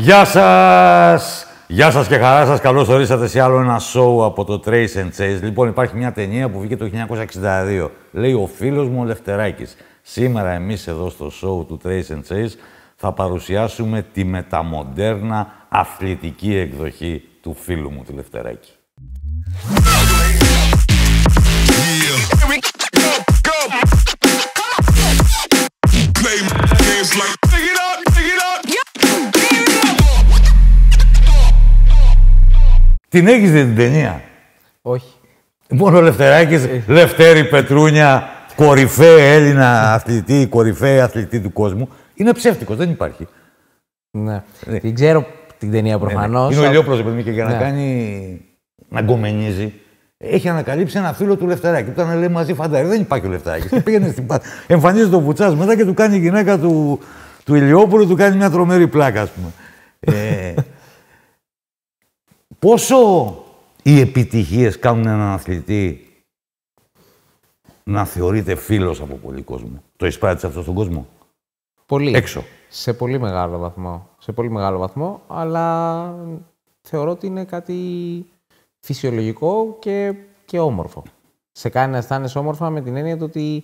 Γεια σας! Γεια σας και χαρά σας. Καλώς ορίσατε σε άλλο ένα show από το Trace and Chase. Λοιπόν, υπάρχει μια ταινία που βγήκε το 1962. Λέει ο φίλος μου ο Λευτεράκης. Σήμερα εμείς εδώ στο show του Trace and Chase θα παρουσιάσουμε τη μεταμοντέρνα αθλητική εκδοχή του φίλου μου του Λευτεράκη. Την έχεις δει την ταινία? Όχι. Μόνο ο Λευτεράκης, Λευτέρη Πετρούνια, κορυφαία Έλληνα αθλητή, κορυφαία αθλητή του κόσμου. Είναι ψεύτικος, δεν υπάρχει. Ναι. Την ξέρω την ταινία προφανώς. Είναι ο ηλιόπροσωπος και για να κάνει, να γκομενίζει, έχει ανακαλύψει ένα φίλο του Λευτεράκη. Που ήταν λέει μαζί φαντάρι. Δεν υπάρχει ο Λευτεράκης. Και πήγαινε στην πάντα. Εμφανίζεται ο Βουτσάς μετά και του κάνει η γυναίκα του Ηλιόπουλου, του κάνει μια τρομερή πλάκα, ας πούμε. Πόσο οι επιτυχίες κάνουν έναν αθλητή να θεωρείται φίλος από πολύ κόσμο? Το εισπράττεις αυτό στον κόσμο? Πολύ. Έξω. Σε πολύ μεγάλο βαθμό. Σε πολύ μεγάλο βαθμό, αλλά θεωρώ ότι είναι κάτι φυσιολογικό και όμορφο. Σε κάνει να αισθάνεσαι όμορφα με την έννοια του ότι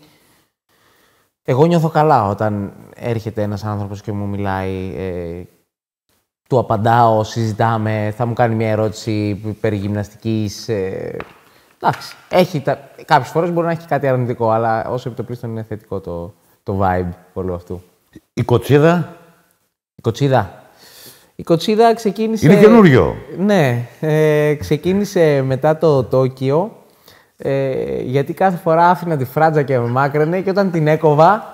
εγώ νιώθω καλά όταν έρχεται ένας άνθρωπος και μου μιλάει, του απαντάω, συζητάμε, θα μου κάνει μια ερώτηση περί γυμναστικής. Εντάξει, κάποιες φορές μπορεί να έχει κάτι αρνητικό, αλλά όσο επιτοπλίστων είναι θετικό το vibe όλου αυτού. Η Κοτσίδα. Η Κοτσίδα ξεκίνησε... Είναι καινούριο. Ναι, ξεκίνησε μετά το Τόκιο, γιατί κάθε φορά άφηνα τη φράτζα και με μάκραινε και όταν την έκοβα,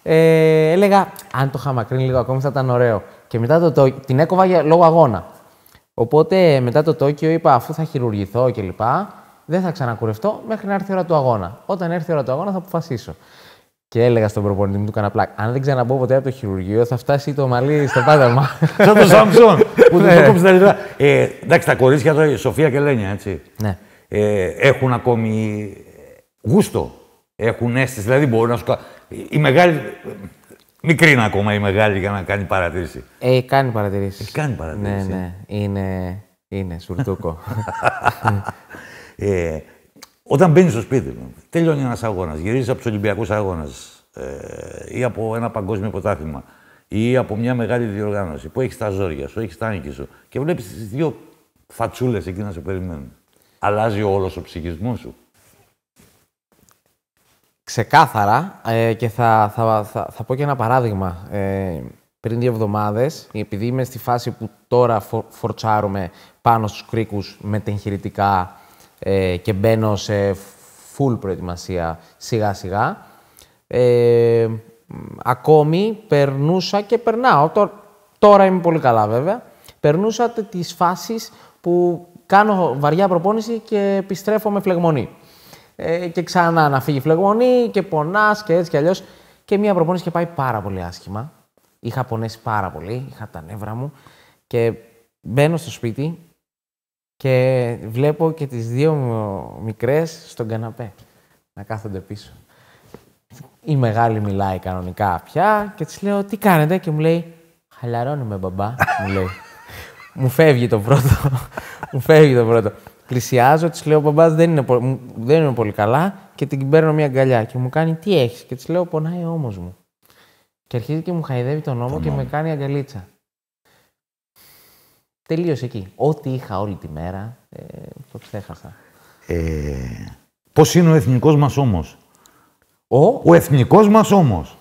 έλεγα αν το είχα μακρύνει λίγο ακόμη θα ήταν ωραίο. Και μετά την έκοβα λόγω αγώνα. Οπότε μετά το Τόκιο είπα αφού θα χειρουργηθώ κλπ. Δεν θα ξανακουρευτώ μέχρι να έρθει η ώρα του αγώνα. Όταν έρθει η ώρα του αγώνα θα αποφασίσω. Και έλεγα στον προπονητή μου του καναπλάκ, αν δεν ξαναμπω ποτέ από το χειρουργείο θα φτάσει το μαλλί στο πάταμα. Σαν τον Σάμψον που του κόψει τα λεπτά. Εντάξει, τα κορίτσια εδώ, η Σοφία και Λένια, έτσι. Ναι. Έχουν ακόμη γούστο. Έχουν αίσθηση. Δηλαδή μπορούν να σου κάνουν. Η μεγάλη. Μικρή είναι ακόμα η μεγάλη για να κάνει παρατήρηση. Κάνει παρατηρήσεις. Έχει κάνει παρατήρηση. Ναι. Είναι σουρτούκο. Όταν μπαίνεις στο σπίτι μου, τελειώνει ένας αγώνας, γυρίζεις από τους Ολυμπιακούς Αγώνες ή από ένα παγκόσμιο πρωτάθλημα ή από μια μεγάλη διοργάνωση που έχεις τα ζόρια σου, έχεις τα άγκη σου και βλέπεις τις δύο φατσούλες εκεί να σε περιμένουν. Αλλάζει όλος ο ψυχισμός σου? Ξεκάθαρα και θα πω και ένα παράδειγμα. Πριν 2 εβδομάδες, επειδή είμαι στη φάση που τώρα φορτσάρουμε πάνω στους κρίκους μετεγχειρητικά και μπαίνω σε full προετοιμασία σιγά-σιγά, ακόμη περνούσα και περνάω, τώρα είμαι πολύ καλά βέβαια, περνούσα τις φάσεις που κάνω βαριά προπόνηση και επιστρέφω με φλεγμονή. Και ξανά να φύγει φλεγμονή και πονάς και έτσι κι αλλιώς. Και μία προπόνηση είχε πάει πάρα πολύ άσχημα. Είχα πονέσει πάρα πολύ, είχα τα νεύρα μου και μπαίνω στο σπίτι και βλέπω και τις 2 μικρές στον καναπέ να κάθονται πίσω. Η μεγάλη μιλάει κανονικά πια και της λέω τι κάνετε και μου λέει χαλαρώνουμε μπαμπά, μου λέει. Μου φεύγει το πρώτο. Πλησιάζω, της λέω μπαμπάς δεν είναι πολύ καλά και την παίρνω μια αγκαλιά και μου κάνει τι έχεις και της λέω πονάει ο ώμος μου. Και αρχίζει και μου χαϊδεύει τον ώμο και με κάνει αγκαλίτσα. Τελείωσε εκεί. Ό,τι είχα όλη τη μέρα, το ξέχασα. Πώς είναι ο εθνικός μας ώμος? Ο εθνικός μας ώμος.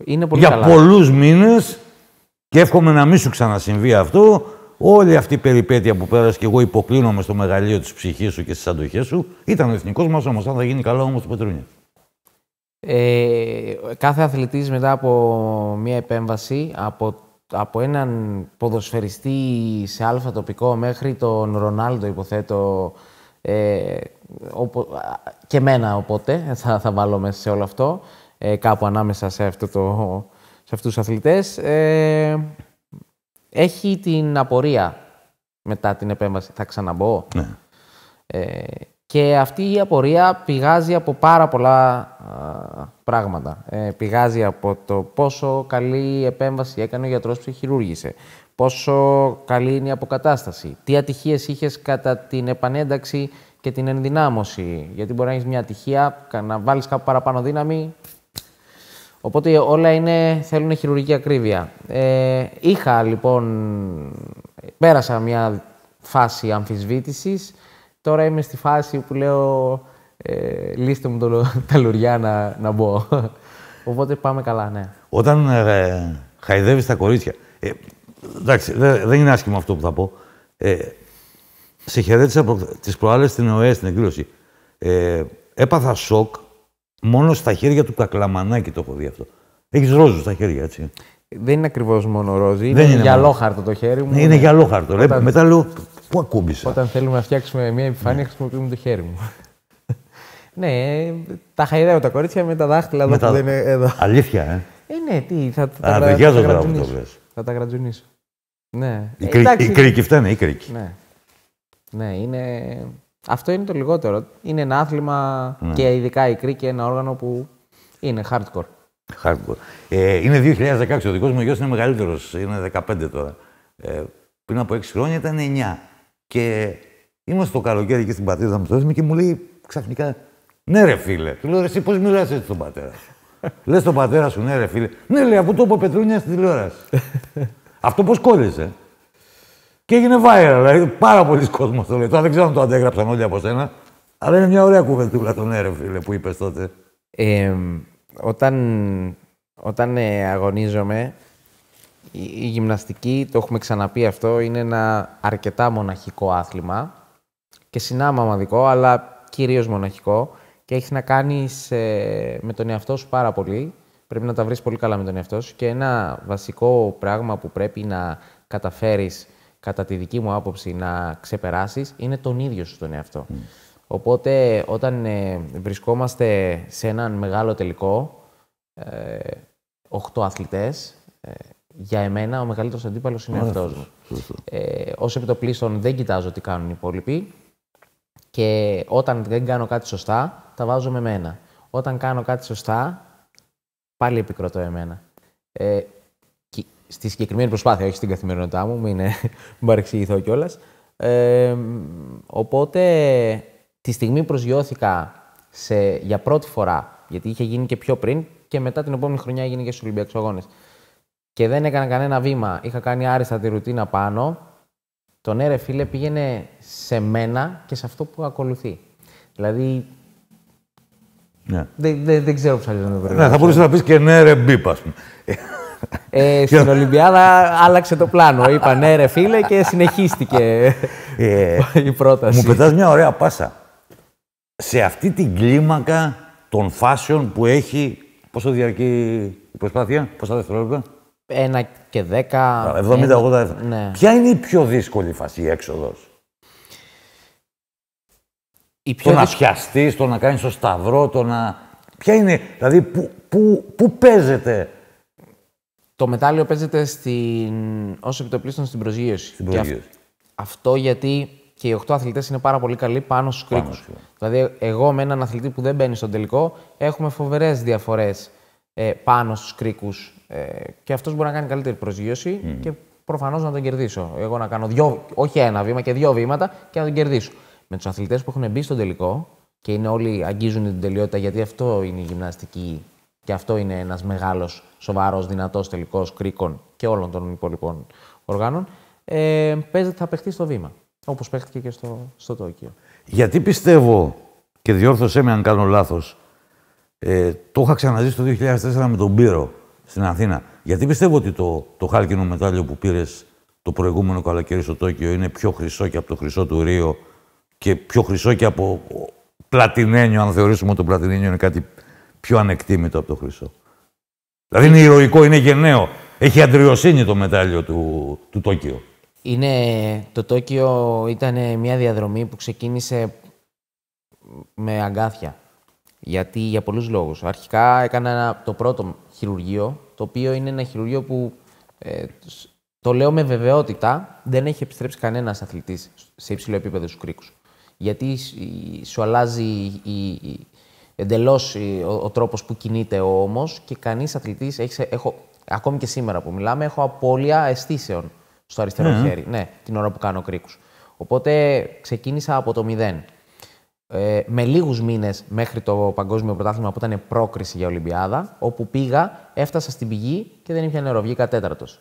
Είναι πολύ για καλά. Πολλούς μήνες, και εύχομαι να μην σου ξανασυμβεί αυτό, όλη αυτή η περιπέτεια που πέρασε και εγώ υποκλίνομαι στο μεγαλείο της ψυχής σου και στις αντοχές σου, ήταν ο εθνικός μας ώμος. Αν θα γίνει καλά όμως του Πετρούνια. Κάθε αθλητής μετά από μία επέμβαση, από έναν ποδοσφαιριστή σε αλφα τοπικό μέχρι τον Ρονάλντο, υποθέτω, και εμένα οπότε, θα βάλω μέσα σε όλο αυτό, κάπου ανάμεσα σε αυτούς τους αθλητές, έχει την απορία μετά την επέμβαση. Θα ξαναμπω. Ναι. Και αυτή η απορία πηγάζει από πάρα πολλά πράγματα. Πηγάζει από το πόσο καλή επέμβαση έκανε ο γιατρός που σε χειρούργησε. πόσο καλή είναι η αποκατάσταση, τι ατυχίες είχες κατά την επανένταξη και την ενδυνάμωση. Γιατί μπορεί να έχεις μια ατυχία, να βάλεις κάπου παραπάνω δύναμη. Οπότε όλα θέλουν χειρουργική ακρίβεια. Είχα λοιπόν, πέρασα μια φάση αμφισβήτησης. Τώρα είμαι στη φάση που λέω λύστε μου τα λουριά να μπω. Οπότε πάμε καλά, ναι. Όταν χαϊδεύεις τα κορίτσια, εντάξει, δεν είναι άσχημο αυτό που θα πω. Σε χαιρέτησα τις προάλλες στην ΟΕ, στην εκδήλωση. Έπαθα σοκ μόνο στα χέρια του Κακλαμανάκη, το έχω δει αυτό. Έχεις ρόζους στα χέρια, έτσι. Δεν είναι ακριβώς μόνο ρόζι, είναι γυαλόχαρτο το χέρι μου. Είναι γυαλόχαρτο. Μετά λέω, πού ακούμπησα. Όταν θέλουμε να φτιάξουμε μια επιφάνεια, χρησιμοποιούμε το χέρι μου. Ναι, τα χαϊδεύω τα κορίτσια με τα δάχτυλα εδώ που δεν είναι εδώ. Αλήθεια, ναι, τι, θα τα γρατζουνίσω. Ναι. Οι κρίκοι φταίνε, οι κρίκοι. Ναι, αυτό είναι το λιγότερο. Είναι ένα άθλημα και ειδικά η κρίκη, ένα όργανο που είναι hardcore. Είναι 2016, ο δικός μου γιος είναι μεγαλύτερος, είναι 15 τώρα. Πριν από 6 χρόνια ήταν 9. Και είμαστε το καλοκαίρι εκεί στην πατρίδα μου και μου λέει ξαφνικά, ναι ρε φίλε. Του λέω, εσύ πώς μιλάς έτσι στον πατέρα σου. Λες τον πατέρα σου, ναι ρε φίλε. Ναι, λέει, αφού το είπε ο Πετρούνια στην τηλεόραση. Αυτό πώς κόλλησε. Και έγινε viral, δηλαδή πάρα πολλοί κόσμος το λέει. Τώρα δεν ξέρω αν το αντέγραψαν όλοι από σένα, αλλά είναι μια ωραία κουβεντούλα το ναι ρε φίλε που είπες τότε. Όταν αγωνίζομαι, η γυμναστική, το έχουμε ξαναπεί αυτό, είναι ένα αρκετά μοναχικό άθλημα και συνάμα ομαδικό, αλλά κυρίως μοναχικό και έχει να κάνεις με τον εαυτό σου πάρα πολύ. Πρέπει να τα βρεις πολύ καλά με τον εαυτό σου και ένα βασικό πράγμα που πρέπει να καταφέρεις, κατά τη δική μου άποψη, να ξεπεράσεις, είναι τον ίδιο σου τον εαυτό. Οπότε, όταν βρισκόμαστε σε έναν μεγάλο τελικό, 8 αθλητές, για εμένα ο μεγαλύτερος αντίπαλος είναι ο εαυτός μου. Ως επιτοπλίστων δεν κοιτάζω τι κάνουν οι υπόλοιποι και όταν δεν κάνω κάτι σωστά, τα βάζω με εμένα. Όταν κάνω κάτι σωστά, πάλι επικροτώ εμένα. Στη συγκεκριμένη προσπάθεια, όχι στην καθημερινότητά μου, μην παρεξηγηθώ κιόλας. Οπότε, τη στιγμή προσγειώθηκα για πρώτη φορά, γιατί είχε γίνει και πιο πριν και μετά την επόμενη χρονιά έγινε και στους Ολυμπιακούς Αγώνες. Και δεν έκανα κανένα βήμα, είχα κάνει άριστα τη ρουτίνα πάνω. Το ναι ρε φίλε πήγαινε σε μένα και σε αυτό που ακολουθεί. Δηλαδή, δεν ξέρω πώς αλλιώς να το περιγράψω. Θα μπορούσες να πεις και ναι ρε μπίπ, ας πούμε. Στην Ολυμπιάδα άλλαξε το πλάνο. Είπα ναι ρε φίλε και συνεχίστηκε η πρόταση. Μου πετάς μια ωραία πάσα. Σε αυτή την κλίμακα των φάσεων που έχει, πόσο διαρκεί η προσπάθεια, πόσα δευτερόλεπτα? 1 και 10. 70-80. Ναι. Ποια είναι η πιο δύσκολη φάση, η έξοδος? Το να πιαστείς, το να κάνεις το σταυρό, το να... Ποια είναι, δηλαδή, πού παίζεται? Το μετάλλιο παίζεται ως επιτοπλίστων στην προσγείωση. Αυτό γιατί και οι 8 αθλητές είναι πάρα πολύ καλοί πάνω στους κρίκους. Δηλαδή, εγώ με έναν αθλητή που δεν μπαίνει στον τελικό, έχουμε φοβερές διαφορές πάνω στους κρίκους. Και αυτός μπορεί να κάνει καλύτερη προσγείωση και προφανώς να τον κερδίσω. Εγώ να κάνω όχι ένα βήμα και 2 βήματα και να τον κερδίσω. Με τους αθλητές που έχουν μπει στον τελικό και είναι όλοι αγγίζουν την τελειότητα, γιατί αυτό είναι η γυμναστική και αυτό είναι ένας μεγάλος, σοβαρός, δυνατός τελικός κρίκων και όλων των υπόλοιπων οργάνων, θα παιχτεί στο βήμα. Όπως παίχτηκε και στο Τόκιο. Γιατί πιστεύω, και διόρθωσέ με αν κάνω λάθος, το είχα ξαναζήσει το 2004 με τον Πύρο στην Αθήνα. Γιατί πιστεύω ότι το χάλκινο μετάλλιο που πήρες το προηγούμενο καλοκαίρι στο Τόκιο είναι πιο χρυσό και από το χρυσό του Ρίο και πιο χρυσό και από πλατινένιο, αν θεωρήσουμε ότι το πλατινένιο είναι κάτι πιο ανεκτήμητο από το χρυσό? Δηλαδή είναι ηρωικό, είναι γενναίο. Έχει αντριοσύνη το μετάλλιο του Τόκιο. Το Τόκιο ήταν μια διαδρομή που ξεκίνησε με αγκάθια. Γιατί για πολλούς λόγους. Αρχικά έκανα το πρώτο χειρουργείο, το οποίο είναι ένα χειρουργείο που, το λέω με βεβαιότητα, δεν έχει επιστρέψει κανένας αθλητής σε υψηλό επίπεδο στους κρίκους. Γιατί σου αλλάζει εντελώς ο τρόπος που κινείται ο ώμος και κανείς αθλητής, ακόμη και σήμερα που μιλάμε, έχω απώλεια αισθήσεων στο αριστερό χέρι. Ναι, την ώρα που κάνω κρίκους. Οπότε ξεκίνησα από το 0. Με λίγους μήνες μέχρι το Παγκόσμιο Πρωτάθλημα που ήταν πρόκριση για Ολυμπιάδα, όπου πήγα, έφτασα στην πηγή και δεν ήπια νερό, βγήκα 4ος.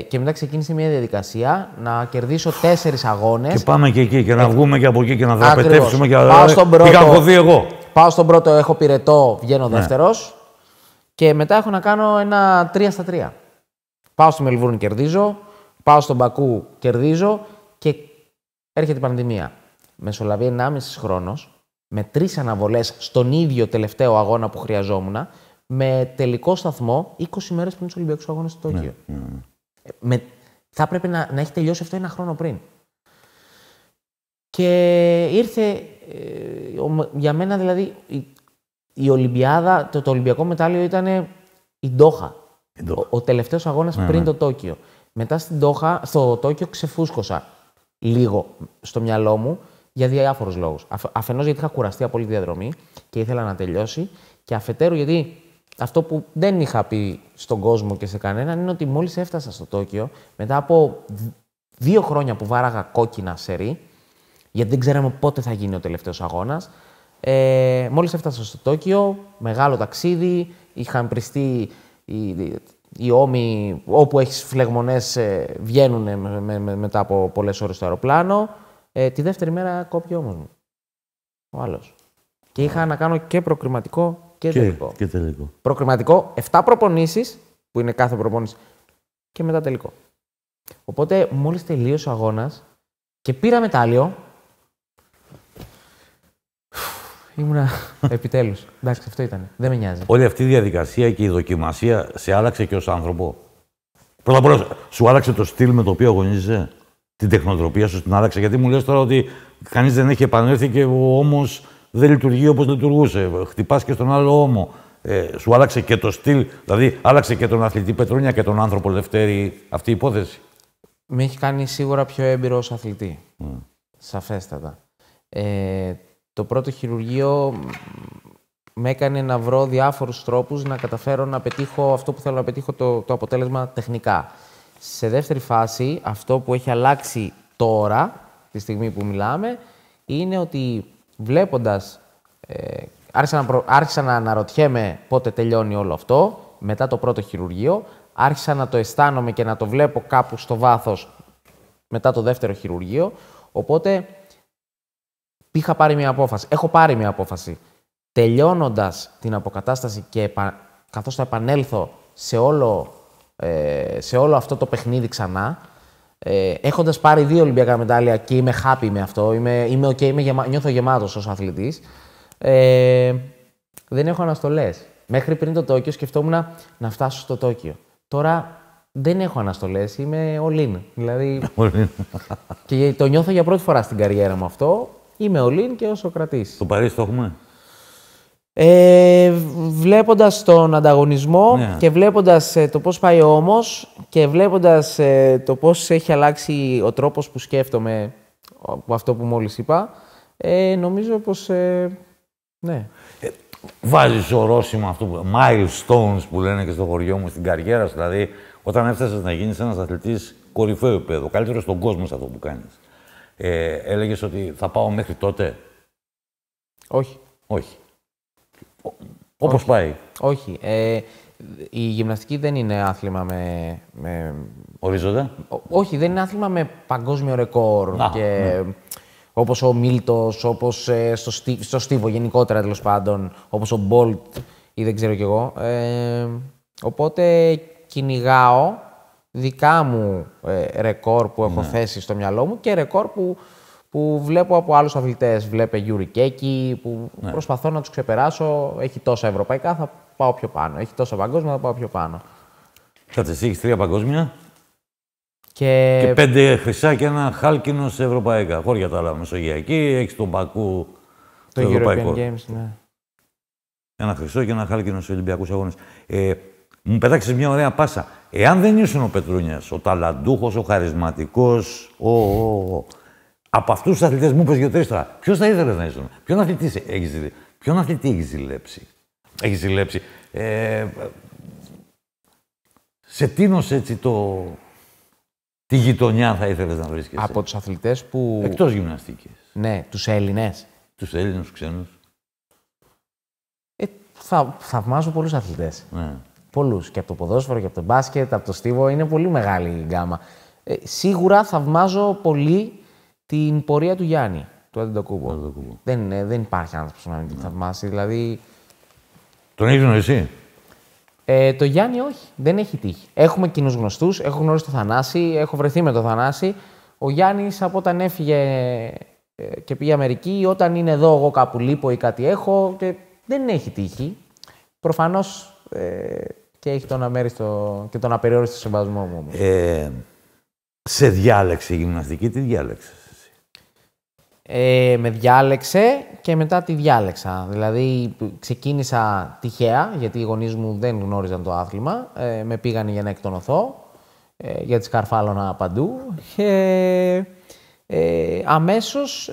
Και μετά ξεκίνησε μια διαδικασία να κερδίσω 4 αγώνες. Και πάμε και εκεί και να βγούμε και από εκεί και να δραπετεύσουμε και πάω στον πρώτο, είχα αποδεί εγώ. Πάω στον πρώτο, έχω πυρετό, βγαίνω δεύτερος. Και μετά έχω να κάνω ένα 3-3. Πάω στη Μελβούρνη, κερδίζω. Πάω στον Μπακού, κερδίζω. Και έρχεται η πανδημία. Μεσολαβεί 1,5 χρόνος, με 3 αναβολές στον ίδιο τελευταίο αγώνα που χρειαζόμουν, με τελικό σταθμό 20 μέρες πριν τους Ολυμπιακούς Αγώνες στο Τόκιο. Θα έπρεπε να έχει τελειώσει αυτό 1 χρόνο πριν. Και ήρθε για μένα δηλαδή η Ολυμπιάδα, το Ολυμπιακό μετάλλιο ήταν η Ντόχα. Ο τελευταίος αγώνας πριν το Τόκιο. Μετά στην Ντόχα, στο Τόκιο ξεφούσκωσα λίγο στο μυαλό μου για διάφορους λόγους. Αφενός γιατί είχα κουραστεί από όλη τη διαδρομή και ήθελα να τελειώσει, και αφετέρου γιατί αυτό που δεν είχα πει στον κόσμο και σε κανέναν είναι ότι μόλις έφτασα στο Τόκιο, μετά από 2 χρόνια που βάραγα κόκκινα σερί, γιατί δεν ξέραμε πότε θα γίνει ο τελευταίος αγώνας, μόλις έφτασα στο Τόκιο, μεγάλο ταξίδι, είχαν πριστεί οι ώμοι όπου έχεις φλεγμονές βγαίνουν μετά από πολλές ώρες στο αεροπλάνο. Τη δεύτερη μέρα κόπηκε όμως μου. Ο άλλος. Και είχα να κάνω και προκριματικό και τελικό. Προκριματικό, 7 προπονήσεις, που είναι κάθε προπόνηση, και μετά τελικό. Οπότε μόλις τελείωσε ο αγώνας και πήρα μετάλλιο, ήμουνα επιτέλους. Εντάξει, αυτό ήταν. Δεν με νοιάζει. Όλη αυτή η διαδικασία και η δοκιμασία σε άλλαξε και ως άνθρωπο. Πρώτα απ' όλα, σου άλλαξε το στυλ με το οποίο αγωνίζεσαι. Την τεχνοτροπία σου την άλλαξε. Γιατί μου λες τώρα ότι κανείς δεν έχει επανέλθει και ο ώμος δεν λειτουργεί όπως λειτουργούσε. Χτυπάς και στον άλλο ώμο. Σου άλλαξε και το στυλ, δηλαδή άλλαξε και τον αθλητή Πετρούνια και τον άνθρωπο Λευτέρη αυτή η υπόθεση. Με έχει κάνει σίγουρα πιο έμπειρο ως αθλητή. Σαφέστατα. Το πρώτο χειρουργείο με έκανε να βρω διάφορους τρόπους να καταφέρω να πετύχω αυτό που θέλω να πετύχω, το αποτέλεσμα τεχνικά. Σε δεύτερη φάση, αυτό που έχει αλλάξει τώρα, τη στιγμή που μιλάμε, είναι ότι βλέποντας, άρχισα να αναρωτιέμαι πότε τελειώνει όλο αυτό, μετά το πρώτο χειρουργείο, άρχισα να το αισθάνομαι και να το βλέπω κάπου στο βάθος μετά το δεύτερο χειρουργείο, οπότε είχα πάρει μια απόφαση. Έχω πάρει μια απόφαση. Τελειώνοντας την αποκατάσταση και καθώς θα επανέλθω σε όλο αυτό το παιχνίδι ξανά, έχοντας πάρει 2 Ολυμπιακά μετάλλια και είμαι happy με αυτό, είμαι OK, νιώθω γεμάτος ως αθλητής, δεν έχω αναστολές. Μέχρι πριν το Τόκιο σκεφτόμουν να φτάσω στο Τόκιο. Τώρα δεν έχω αναστολές, είμαι all in. Δηλαδή, και το νιώθω για πρώτη φορά στην καριέρα μου αυτό. Είμαι all in και όσο κρατήσει. Το Παρίσι το έχουμε. Βλέποντας τον ανταγωνισμό και βλέποντας το πώς πάει ο ώμος και βλέποντας το πώς έχει αλλάξει ο τρόπος που σκέφτομαι από αυτό που μόλις είπα, νομίζω πως ναι. Βάζεις ορόσημα αυτό που milestones που λένε και στο χωριό μου στην καριέρα σου. Δηλαδή, όταν έφτασες να γίνεις ένας αθλητής κορυφαίου επίπεδου, καλύτερος στον κόσμο σε αυτό που κάνεις, έλεγες ότι θα πάω μέχρι τότε. Όχι. Όπως πάει. Όχι. Η γυμναστική δεν είναι άθλημα με... Ορίζοντα. Όχι, δεν είναι άθλημα με παγκόσμιο ρεκόρ. Όπως ο Μίλτος, όπως στο Στίβο γενικότερα τέλος πάντων, όπως ο Μπόλτ ή δεν ξέρω κι εγώ. Οπότε κυνηγάω δικά μου ρεκόρ που έχω θέσει στο μυαλό μου και ρεκόρ που βλέπω από άλλους αθλητές. Βλέπε Γιούρι Κέκι, που προσπαθώ να τους ξεπεράσω. Έχει τόσα ευρωπαϊκά, θα πάω πιο πάνω. Έχει τόσα παγκόσμια, θα πάω πιο πάνω. Κάτσε, εσύ έχεις 3 παγκόσμια και 5 χρυσά και 1 χάλκινο σε ευρωπαϊκά. Χώρια τα άλλα μεσογειακή, έχεις τον Μπακού, το ευρωπαϊκό. Games, ναι. 1 χρυσό και 1 χάλκινο σε Ολυμπιακούς Αγώνες. Μου πετάξεις μια ωραία πάσα. Εάν δεν ήσουν ο Πετρούνιας, ο ταλαντούχος, ο χαρισματικός, από αυτούς τους αθλητές μου είπες 2-3 τώρα, ποιος θα ήθελες να ήσουν, ποιον αθλητή έχεις ζηλέψει. Έχεις ζηλέψει. Σε τίνος έτσι Τι γειτονιά θα ήθελες να βρίσκεσαι? Από τους αθλητές που... Εκτός γυμναστικής. Ναι, τους Έλληνες. Τους Έλληνες, τους ξένους. Θαυμάζω πολλούς αθλητές. Ναι. Πολλούς. Και από το ποδόσφαιρο και από το μπάσκετ, από το στίβο. Είναι πολύ μεγάλη η γκάμα. Σίγουρα θαυμάζω πολύ την πορεία του Γιάννη, του Αντετοκούμπο. Δεν υπάρχει άνθρωπος να μην την θαυμάσει. Δηλαδή... Τον έχεις γνωρίσει? Το Γιάννη όχι. Δεν έχει τύχει. Έχουμε κοινούς γνωστούς. Έχω γνωρίσει το Θανάση. Έχω βρεθεί με το Θανάση. Ο Γιάννης από όταν έφυγε και πήγε Αμερική, όταν είναι εδώ εγώ κάπου λείπω ή κάτι έχω και δεν έχει τύχει. Προφανώς και έχει τον αμέριστο και τον απεριόριστο σεβασμό μου. Σε διάλεξε η γυμναστική, τι διάλεξες εσύ? Με διάλεξε και μετά τη διάλεξα. Δηλαδή ξεκίνησα τυχαία, γιατί οι γονείς μου δεν γνώριζαν το άθλημα. Με πήγανε για να εκτονωθώ, γιατί σκαρφάλωνα παντού. Και αμέσως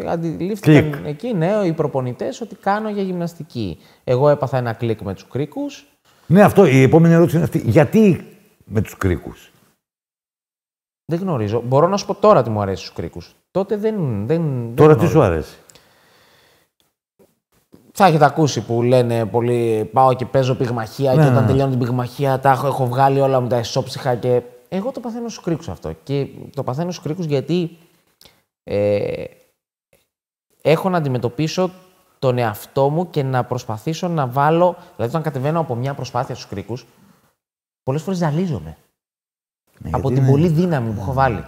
αντιλήφθηκαν εκεί οι προπονητές ότι κάνω για γυμναστική. Εγώ έπαθα ένα κλικ με τους κρίκους. Ναι, αυτό, η επόμενη ερώτηση είναι αυτή. Γιατί με τους κρίκους? Δεν γνωρίζω. Μπορώ να σου πω τώρα τι μου αρέσει στους κρίκους. Τότε δεν Τώρα τι σου αρέσει? Θα έχετε ακούσει που λένε πολύ πάω και παίζω πυγμαχία και όταν τελειώνω την πυγμαχία έχω βγάλει όλα μου τα εσώψυχα και... Εγώ το παθαίνω στους κρίκους αυτό. Και το παθαίνω στους κρίκους γιατί έχω να αντιμετωπίσω τον εαυτό μου και να προσπαθήσω να βάλω... Δηλαδή όταν κατεβαίνω από μια προσπάθεια στους κρίκους, πολλές φορές ζαλίζομαι. Από την πολλή δύναμη που έχω βάλει.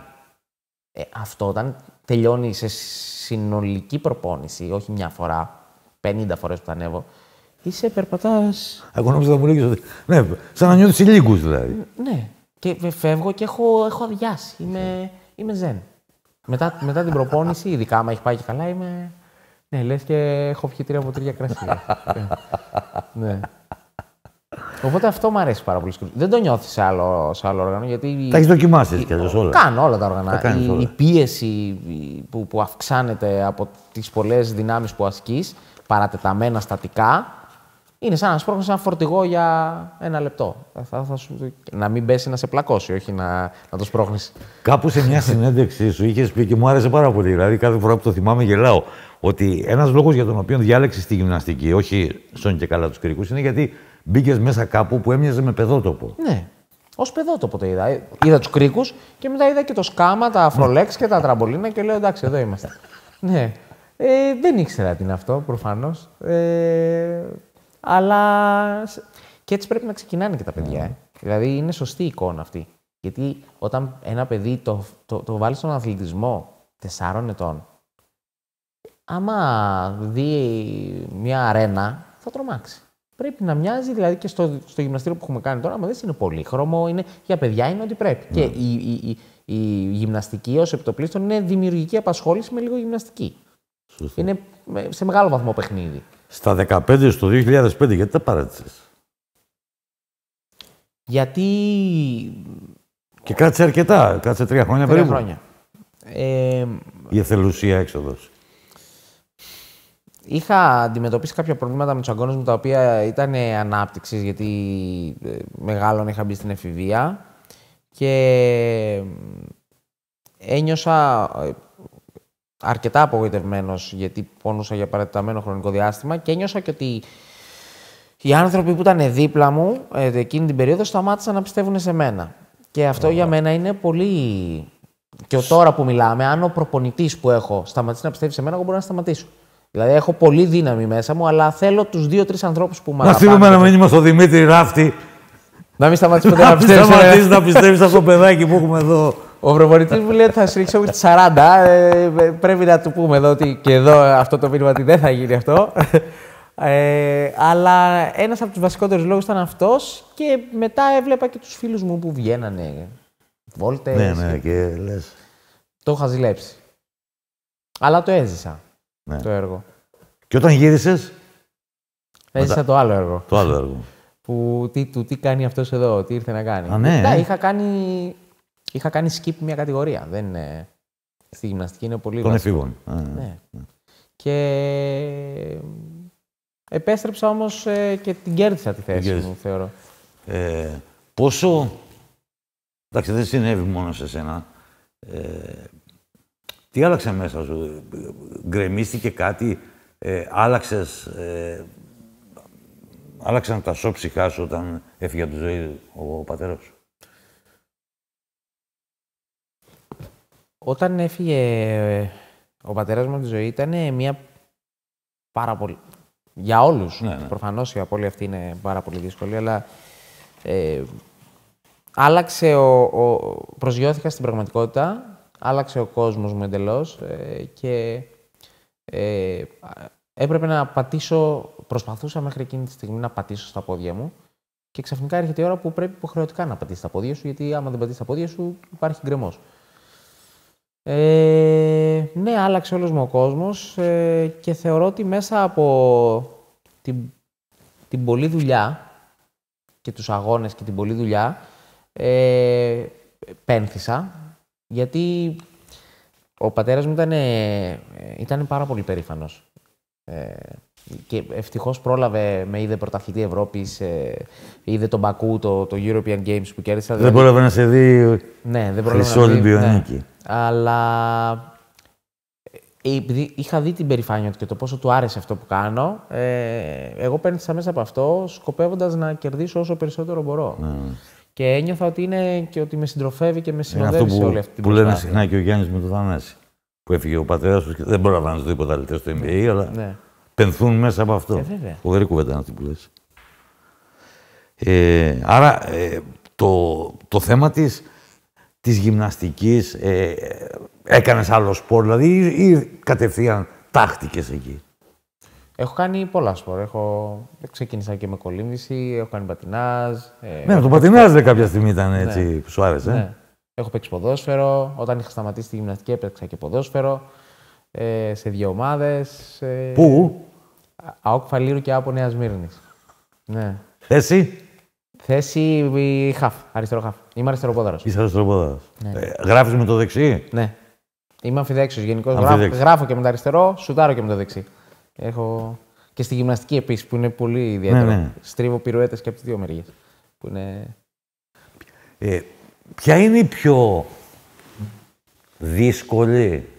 Αυτό όταν τελειώνει σε συνολική προπόνηση, όχι μια φορά, 50 φορές που τα ανέβω, είσαι περπατάς... Εγώ νόμιζα να μου λέγεις ότι... Ναι, σαν να νιώθεις ηλίκους δηλαδή. Ναι. Και φεύγω και έχω αδειάσει. Είμαι ζεν. Μετά την προπόνηση, ειδικά άμα έχει πάει και καλά, είμαι... Ναι, λες και έχω πιει 3 ποτήρια κρασί. Ναι. Οπότε αυτό μου αρέσει πάρα πολύ. Δεν το νιώθεις σε άλλο όργανο, γιατί... Τα έχεις δοκιμάσει κι αλλιώς όλα. Κάνω όλα τα όργανα. Η πίεση που αυξάνεται από τις πολλές δυνάμεις που ασκείς, παρατεταμένα στατικά, είναι σαν να σπρώχνεις ένα φορτηγό για 1 λεπτό. Να μην πέσει να σε πλακώσει, όχι να το σπρώχνεις. Κάπου σε μια συνέντευξή σου είχες πει και μου άρεσε πάρα πολύ. Δηλαδή, κάθε φορά που το θυμάμαι γελάω. Ότι ένας λόγος για τον οποίο διάλεξες τη γυμναστική, όχι σώνει και καλά τους κρίκους, είναι γιατί μπήκες μέσα κάπου που έμοιαζε με παιδότοπο. Ναι. Ως παιδότοπο το είδα. Είδα τους κρίκους και μετά είδα και το σκάμα, τα αφρολέξ και τα τραμπολίνα και λέω εντάξει, εδώ είμαστε. Ναι. Δεν ήξερα τι είναι αυτό, προφανώς. Αλλά και έτσι πρέπει να ξεκινάνε και τα παιδιά. Δηλαδή είναι σωστή η εικόνα αυτή. Γιατί όταν ένα παιδί το βάλει στον αθλητισμό 4 ετών, άμα δει μια αρένα, θα τρομάξει. Πρέπει να μοιάζει, δηλαδή και στο γυμναστήριο που έχουμε κάνει τώρα, άμα δεν είναι πολύχρωμο, είναι, για παιδιά είναι ό,τι πρέπει. Και η γυμναστική ως επιτοπλίστων είναι δημιουργική απασχόληση με λίγο γυμναστική. Σωστή. Είναι σε μεγάλο βαθμό παιχνίδι. Στα 15 στο 2005, γιατί τα παράτησες? Γιατί... Και κράτησε αρκετά, κράτησε 3 χρόνια περίπου. 3 χρόνια. Η εθελουσία έξοδος. Είχα αντιμετωπίσει κάποια προβλήματα με τους αγώνες μου, τα οποία ήταν ανάπτυξης, γιατί μεγάλων είχα μπει στην εφηβεία και ένιωσα αρκετά απογοητευμένος, γιατί πόνουσα για παρατεταμένο χρονικό διάστημα και ένιωσα και ότι οι άνθρωποι που ήταν δίπλα μου εκείνη την περίοδο σταμάτησαν να πιστεύουν σε μένα. Και αυτό για μένα είναι πολύ... Και τώρα που μιλάμε, αν ο προπονητής που έχω σταματήσει να πιστεύει σε μένα, εγώ μπορώ να σταματήσω. Δηλαδή, έχω πολύ δύναμη μέσα μου, αλλά θέλω τους 2-3 ανθρώπους που με αγαπάνε. Να στείλουμε ένα μήνυμα στον Δημήτρη Ράφτη. Να μην σταματήσει ποτέ να πιστεύει. Να πιστεύει αυτό το παιδάκι που έχουμε εδώ. Ο προπονητής μου λέει ότι θα σφίξω μέχρι τις 40. Πρέπει να του πούμε εδώ ότι και εδώ αυτό το μήνυμα ότι δεν θα γίνει αυτό. Αλλά ένας από τους βασικότερους λόγους ήταν αυτός και μετά έβλεπα και τους φίλους μου που βγαίνανε βόλτες. Ναι, και λες. Το είχα ζηλέψει. Αλλά το έζησα. Ναι. Το έργο. Και όταν γύρισες? Έζησα το άλλο έργο. Το άλλο έργο. Που τι κάνει αυτός εδώ, τι ήρθε να κάνει. Α, ναι. Είχα κάνει skip μια κατηγορία. Δεν είναι... Στη γυμναστική είναι πολύ των βασικό. εφήβων. Ναι. Και επέστρεψα όμως και την κέρδισα τη θέση μου, θεωρώ. Πόσο Εντάξει, δεν συνέβη μόνο σε σένα. Τι άλλαξε μέσα σου, γκρεμίστηκε κάτι, άλλαξαν τα σώψυχά σου όταν έφυγε από τη ζωή ο πατέρας σου. Όταν έφυγε ο πατέρας μου από τη ζωή ήταν μια πάρα πολύ... Για όλους, προφανώς η απώλεια αυτή είναι πάρα πολύ δύσκολη, αλλά άλλαξε προσγειώθηκα στην πραγματικότητα, άλλαξε ο κόσμος μου εντελώς και έπρεπε να πατήσω, προσπαθούσα μέχρι εκείνη τη στιγμή να πατήσω στα πόδια μου και ξαφνικά έρχεται η ώρα που πρέπει υποχρεωτικά να πατήσεις τα πόδια σου, γιατί άμα δεν πατήσεις τα πόδια σου υπάρχει γκρεμός. Ναι, άλλαξε όλος μου ο κόσμος και θεωρώ ότι μέσα από την πολλή δουλειά και τους αγώνες και την πολλή δουλειά πένθησα, γιατί ο πατέρας μου ήταν πάρα πολύ περήφανος. Και ευτυχώς πρόλαβε, με είδε πρωταθλητή Ευρώπης, είδε τον Μπακού, το European Games που κέρδισα. Δεν πρόλαβε να σε δει χρυσό Ολυμπιονίκη. Ναι. Αλλά επειδή είχα δει την περηφάνεια του και το πόσο του άρεσε αυτό που κάνω, εγώ πένθησα μέσα από αυτό, σκοπεύοντας να κερδίσω όσο περισσότερο μπορώ. Και ένιωθα ότι είναι και ότι με συντροφεύει και με συνοδεύει σε όλη αυτή την προσπάθεια. Που λένε συχνά και ο Γιάννης με τον Θανάση. Που έφυγε ο πατέρας του και δεν πρόλαβα να δει τίποτα άλλο στο NBA, αλλά πενθούν μέσα από αυτό. Φοβερή κουβέντα είναι αυτή που λες. Άρα το θέμα της γυμναστικής, έκανες άλλο σπορ, δηλαδή, ή κατευθείαν τάχτηκες εκεί? Έχω κάνει πολλά σπορ. Ξεκίνησα και με κολύμβηση, έχω κάνει πατινάζ. Ναι, το πατινάζ κάποια στιγμή ήταν έτσι που σου άρεσε. Ναι. Έχω παίξει ποδόσφαιρο. Όταν είχα σταματήσει τη γυμναστική, έπαιξα και ποδόσφαιρο. Σε 2 ομάδες. Πού? ΑΟΚ Φαλήρου και ΑΠΟ Νέας Μύρνης. Ναι. Θέση χαφ, αριστερό χαφ. Είμαι αριστεροπόδαρος. Είσαι αριστεροπόδαρος. Ναι. Γράφεις με το δεξί? Ναι. Είμαι αμφιδέξιος γενικώς. Γράφω και με το αριστερό, σουτάρω και με το δεξί. Έχω και στη γυμναστική επίσης, που είναι πολύ ιδιαίτερο. Ναι. Στρίβω πυρουέτες και από τις 2 μεριές. Που είναι... Ποια είναι η πιο δύσκολη?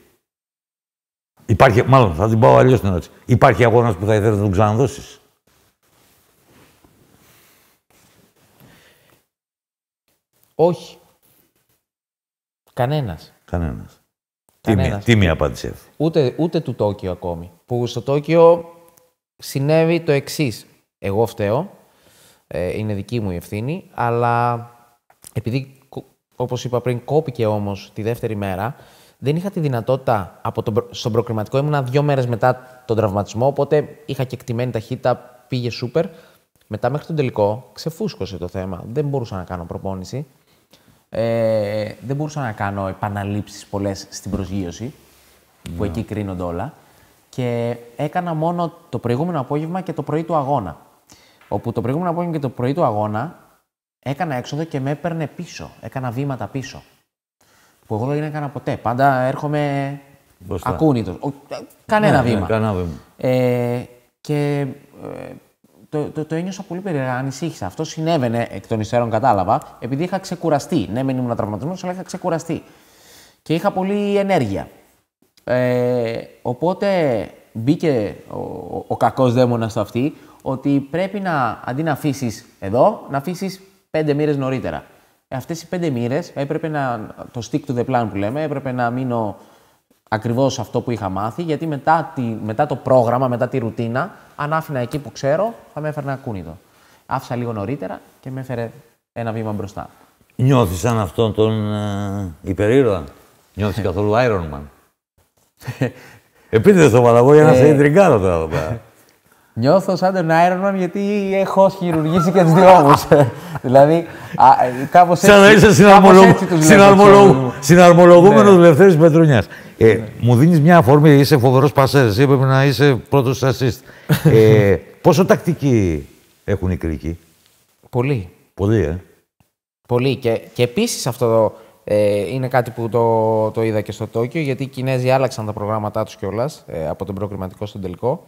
Μάλλον θα την πάω αλλιώς την ερώτηση. Υπάρχει αγώνας που θα ήθελες να τον ξαναδώσεις? Όχι. Κανένας. Τίμη απάντηση. Ούτε του Τόκιο ακόμη. Που στο Τόκιο συνέβη το εξής. Εγώ φταίω. Είναι δική μου η ευθύνη. Αλλά επειδή, όπως είπα πριν, κόπηκε όμως τη δεύτερη μέρα, δεν είχα τη δυνατότητα. Στον προκριματικό ήμουνα 2 μέρες μετά τον τραυματισμό, οπότε είχα και εκτιμένη ταχύτητα, πήγε σούπερ. Μετά μέχρι τον τελικό ξεφούσκωσε το θέμα. Δεν μπορούσα να κάνω προπόνηση. Δεν μπορούσα να κάνω επαναλήψεις πολλές στην προσγείωση, που εκεί κρίνονται όλα. Και έκανα μόνο το προηγούμενο απόγευμα και το πρωί του αγώνα. Όπου το προηγούμενο απόγευμα και το πρωί του αγώνα έκανα έξοδο και με έπαιρνε πίσω. Έκανα βήματα πίσω. Που εγώ δεν έκανα ποτέ. Πάντα έρχομαι ακούνητος. Κανένα βήμα. Και το ένιωσα πολύ περίεργα, ανησύχησα. Αυτό συνέβαινε, εκ των υστέρων κατάλαβα, επειδή είχα ξεκουραστεί. Ναι, μεν ήμουν τραυματισμένος, αλλά είχα ξεκουραστεί. Και είχα πολλή ενέργεια. Οπότε μπήκε ο κακός δαίμονας στο αυτή, ότι πρέπει αντί να αφήσεις εδώ, να αφήσεις 5 μοίρες νωρίτερα. Αυτές οι 5 μοίρες έπρεπε το stick to the plan που λέμε, έπρεπε να μείνω ακριβώς αυτό που είχα μάθει, γιατί μετά το πρόγραμμα, μετά τη ρουτίνα, αν άφηνα εκεί που ξέρω, θα με έφερνε ακούνητο. Άφησα λίγο νωρίτερα και με έφερε ένα βήμα μπροστά. Νιώθεις σαν αυτόν τον υπερήρωα? Νιώθεις καθόλου Iron Man? Επίτηδες το παλαβό για να σε ιντριγκάρω τώρα εδώ πέρα. Νιώθω σαν τον Iron Man γιατί έχω χειρουργήσει και τους 2 ώμους. Δηλαδή, κάπως έτσι. Σαν να είσαι συναρμολογούμενος Λευτέρης Πετρούνιας. Μου δίνεις μια αφορμή, είσαι φοβερός πασέρ, εσύ έπρεπε να είσαι πρώτος assist. Πόσο τακτική έχουν οι κρίκοι? Πολύ. Πολύ, Πολύ. Και επίσης αυτό είναι κάτι που το είδα και στο Τόκιο, γιατί οι Κινέζοι άλλαξαν τα προγράμματά τους κιόλας από τον προκριματικό στον τελικό.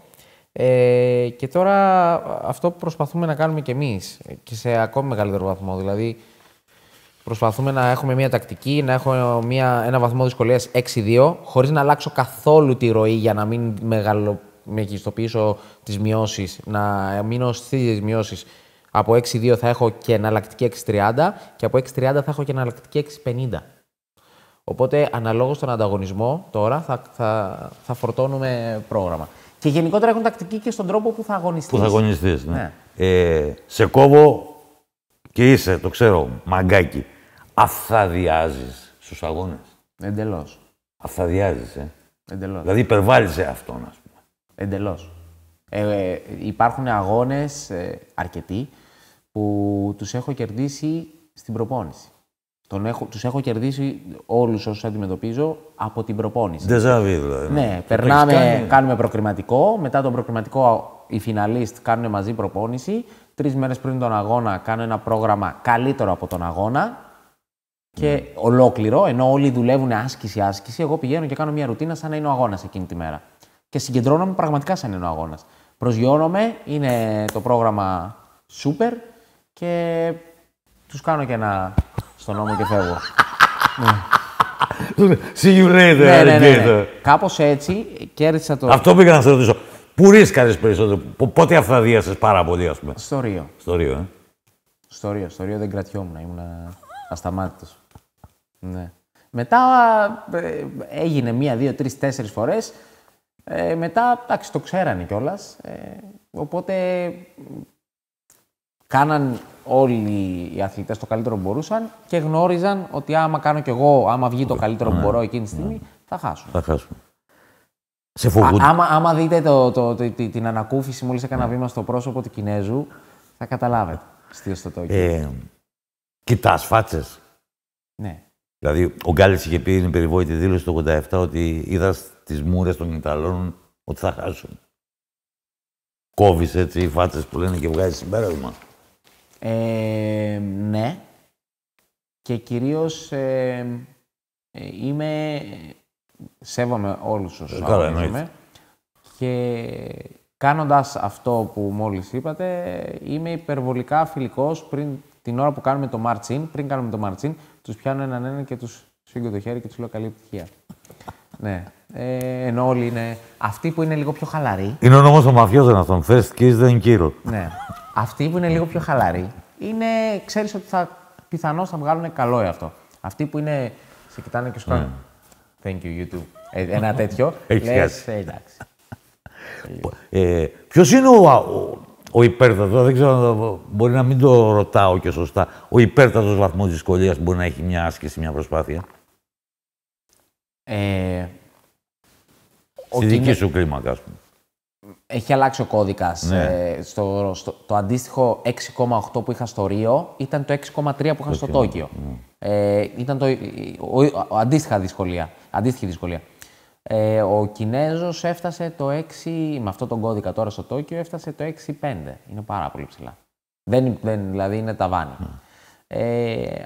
Και τώρα αυτό που προσπαθούμε να κάνουμε κι εμείς και σε ακόμη μεγαλύτερο βαθμό. Δηλαδή, Προσπαθούμε να έχουμε μια τακτική, να έχω ένα βαθμό δυσκολίας 6-2, χωρίς να αλλάξω καθόλου τη ροή για να μην μεγιστοποιήσω τις μειώσεις, να μείνω στις μειώσεις. Από 6-2 θα έχω και εναλλακτική 6-30 και από 6-30 θα έχω και εναλλακτική 6-50. Οπότε, αναλόγως στον ανταγωνισμό, τώρα θα φορτώνουμε πρόγραμμα. Και γενικότερα έχουν τακτική και στον τρόπο που θα αγωνιστείς. Που θα αγωνιστείς, ναι. Σε κόβω και είσαι, το ξέρω, μαγκάκι. Αφθαδιάζεις στους αγώνες. Εντελώς. Αφθαδιάζεις, Εντελώς. Δηλαδή υπερβάλλεις σε αυτόν, ας πούμε. Εντελώς. Υπάρχουν αγώνες αρκετοί που τους έχω κερδίσει στην προπόνηση. Τους έχω κερδίσει όλους όσους αντιμετωπίζω από την προπόνηση. Ντεζαβί, δηλαδή. Ναι, περνάμε, κάνουμε προκριματικό. Μετά τον προκριματικό, οι φιναλίστ κάνουν μαζί προπόνηση. 3 μέρες πριν τον αγώνα, κάνω ένα πρόγραμμα καλύτερο από τον αγώνα. Και ολόκληρο, ενώ όλοι δουλεύουν άσκηση, εγώ πηγαίνω και κάνω μια ρουτίνα σαν να είναι ο αγώνας εκείνη τη μέρα. Και συγκεντρώνομαι πραγματικά σαν να είναι ο αγώνας. Προσγειώνομαι, είναι το πρόγραμμα super και τους κάνω και ένα στον νόμο και φεύγω. See you later, ναι. Κάπως έτσι κέρδισα το... Αυτό πήγα να σε ρωτήσω. Πού ρίσκαρες περισσότερο, πότε αυθαδίασες πάρα πολύ, ας πούμε. Στο Ρίο. Στο Ρίο δεν κρατιόμουν, ήμουν ασταμάτητος. Ναι. Μετά έγινε 1, 2, 3, 4 φορές. Μετά, εντάξει, το ξέρανε κιόλας. Οπότε κάναν όλοι οι αθλητές το καλύτερο που μπορούσαν και γνώριζαν ότι άμα κάνω κι εγώ, άμα βγει το καλύτερο που μπορώ εκείνη τη στιγμή, θα χάσουμε. Θα χάσουμε. Σε φοβούνται. Άμα δείτε την ανακούφιση μόλις έκανα βήμα στο πρόσωπο του Κινέζου, θα καταλάβετε. Στο Τόκιο. Κοιτάς φάτσες. Ναι. Δηλαδή, ο Γκάλης είχε πει την περιβόητη δήλωση το 87 ότι είδα στις μούρες των Ιταλών ότι θα χάσουν. Κόβεις έτσι οι φάτσες που λένε και βγάζεις συμπέρασμα. Ναι. Και κυρίως σέβομαι όλους όσους αγωνίζομαι. Και κάνοντας αυτό που μόλις είπατε, είμαι υπερβολικά φιλικός την ώρα που κάνουμε το march-in. Πριν κάνουμε το march-in, τους πιάνω έναν και τους σφίγγω το χέρι και τους λέω καλή επιτυχία. Ναι. Ενώ όλοι είναι... Αυτοί που είναι λίγο πιο χαλαροί... Είναι ο νόμος των μαφιόζων αυτόν. First kiss, then kill. Ναι. Αυτοί που είναι λίγο πιο χαλαροί, ξέρεις ότι πιθανώς θα βγάλουν καλό αυτό. Αυτοί που είναι... Σε κοιτάνε και σου κάνουν... Thank you, you too. Ένα τέτοιο. Λες, εντάξει. Ποιος είναι ο υπέρτατος, δεν ξέρω, μπορεί να μην το ρωτάω και σωστά, ο υπέρτατος βαθμός δυσκολίας που μπορεί να έχει μια άσκηση, μια προσπάθεια. Στη δική σου κλίμακα, ας πούμε. Έχει αλλάξει ο κώδικας. Ναι. Το αντίστοιχο 6,8 που είχα στο Ρίο ήταν το 6,3 που είχα στο Τόκιο. Ήταν αντίστοιχη δυσκολία. Ο Κινέζος έφτασε το 6, με αυτό τον κώδικα τώρα στο Τόκιο, έφτασε το 6,5. Είναι πάρα πολύ ψηλά. Δηλαδή είναι ταβάνι.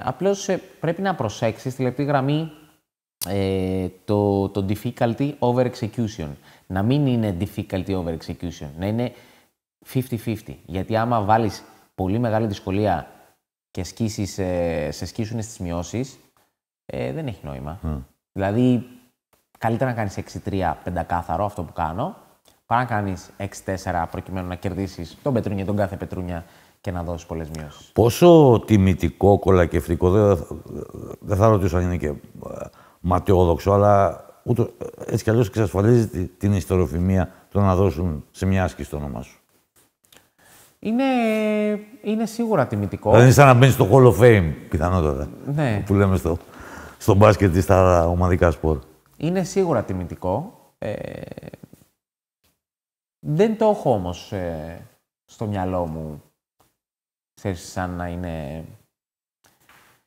Απλώς πρέπει να προσέξεις τη λεπτή γραμμή το difficulty over execution. Να μην είναι difficulty over execution, να είναι 50-50. Γιατί άμα βάλεις πολύ μεγάλη δυσκολία και σε σκίσουν στις μειώσεις, δεν έχει νόημα. Δηλαδή, καλύτερα να κάνεις 6-3 πεντακάθαρο, αυτό που κάνω, παρά να κάνεις 6-4 προκειμένου να κερδίσεις τον Πετρούνια, τον κάθε Πετρούνια και να δώσεις πολλές μειώσεις. Πόσο τιμητικό, κολακευτικό, δεν θα ρωτήσω αν είναι και ματαιόδοξο, αλλά έτσι κι αλλιώς εξασφαλίζει την ιστεροφημία το να δώσουν σε μια άσκηση το όνομά σου. Είναι σίγουρα τιμητικό. Δηλαδή είναι σαν να μπαίνεις στο Hall of Fame, πιθανότατα. Ναι. Που λέμε στο μπάσκετ ή στα ομαδικά σπορ. Είναι σίγουρα τιμητικό. Δεν το έχω όμως στο μυαλό μου, ξέρεις, σαν να είναι...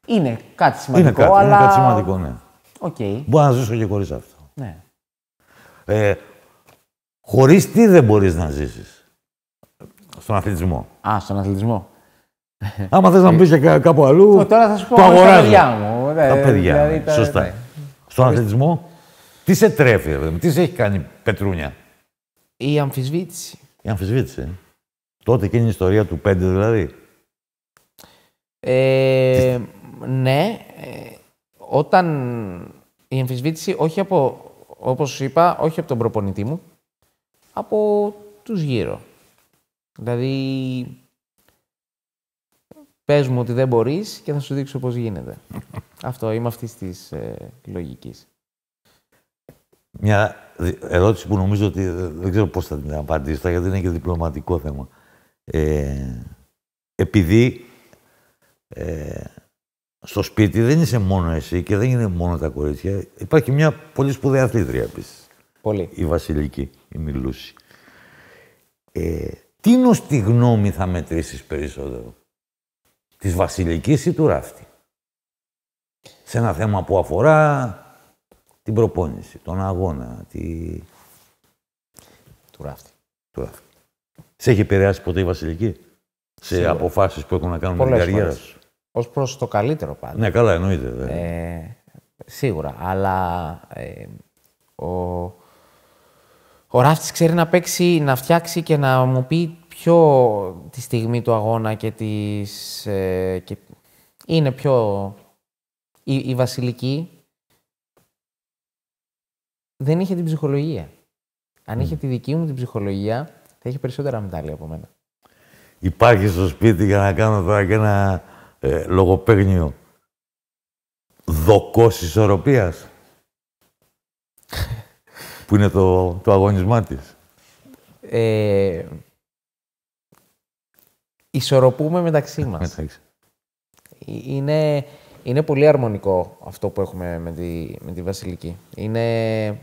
Είναι κάτι σημαντικό, αλλά... Είναι κάτι σημαντικό, ναι. Okay. Μπορώ να ζήσω και χωρίς αυτό. Ναι. Χωρίς τι δεν μπορείς να ζήσεις? Στον αθλητισμό. Στον αθλητισμό. Άμα θες να μπεις και κάπου αλλού, τώρα θα σου πω το αγοράζω. Τα παιδιά μου. Τα παιδιά, δηλαδή, σωστά. Ναι. Στον αθλητισμό, τι σε τρέφει, τι σε έχει κάνει Πετρούνια? Η αμφισβήτηση. Η αμφισβήτηση. Τότε εκείνη η ιστορία του 5 δηλαδή. Ναι, όταν η αμφισβήτηση, όχι από, όπως είπα, όχι από τον προπονητή μου, από τους γύρω. Δηλαδή, πες μου ότι δεν μπορείς και θα σου δείξω πώς γίνεται. Αυτό, είμαι αυτής της λογικής. Μια ερώτηση που νομίζω ότι δεν ξέρω πώς θα την απαντήσω, γιατί είναι και διπλωματικό θέμα. Επειδή στο σπίτι δεν είσαι μόνο εσύ και δεν είναι μόνο τα κορίτσια, υπάρχει μια πολύ σπουδαία αθλήτρια επίσης. Πολύ. Η Βασιλική, η Μιλούση. Τι γνωστή γνώμη θα μετρήσεις περισσότερο, της Βασιλικής ή του Ράφτη, σε ένα θέμα που αφορά την προπόνηση, τον αγώνα, Του Ράφτη. Σε έχει επηρεάσει ποτέ η Βασιλική, σε Σίγουρα. Αποφάσεις που έχουν να κάνουν με την Πολλές καριέρα φορές. σου? Ως προς το καλύτερο πάντα. Ναι, καλά, εννοείται. Σίγουρα, αλλά ο Ράφτης ξέρει να παίξει, να φτιάξει και να μου πει πιο τη στιγμή του αγώνα και και είναι πιο... Η Βασιλική δεν είχε την ψυχολογία. Αν είχε τη δική μου την ψυχολογία, θα είχε περισσότερα μετάλλια από μένα. Υπάρχει στο σπίτι, για να κάνω τώρα και ένα λογοπαίγνιο, δοκός ισορροπίας, που είναι το αγωνισμά της. Ισορροπούμε μεταξύ μας. Είναι πολύ αρμονικό αυτό που έχουμε με τη Βασιλική. Είναι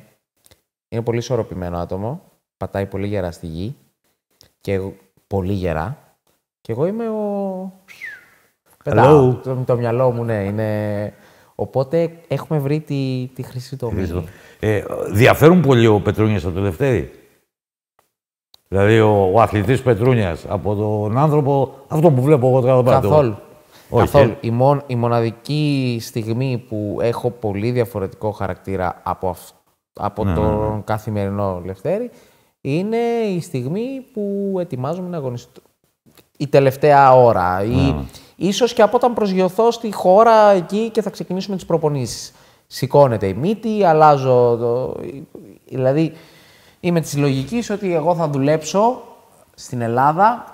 πολύ ισορροπημένο άτομο, πατάει πολύ γερά στη γη, και πολύ γερά. Και εγώ είμαι πετάω, το μυαλό μου, ναι. Οπότε έχουμε βρει τη χρυσή τομή. Διαφέρουν πολύ ο Πετρούνιας από το Λευτέρη. Δηλαδή ο αθλητής Πετρούνιας από τον άνθρωπο, αυτό που βλέπω εγώ τώρα πάνω. Καθόλου. Όχι. Καθόλου. Η μοναδική στιγμή που έχω πολύ διαφορετικό χαρακτήρα από τον καθημερινό Λευτέρη είναι η στιγμή που ετοιμάζομαι να αγωνιστώ. Η τελευταία ώρα. Ίσως και από όταν προσγειωθώ στη χώρα εκεί και θα ξεκινήσουμε τις προπονήσεις. Σηκώνεται η μύτη, αλλάζω Δηλαδή, είμαι της λογικής ότι εγώ θα δουλέψω στην Ελλάδα,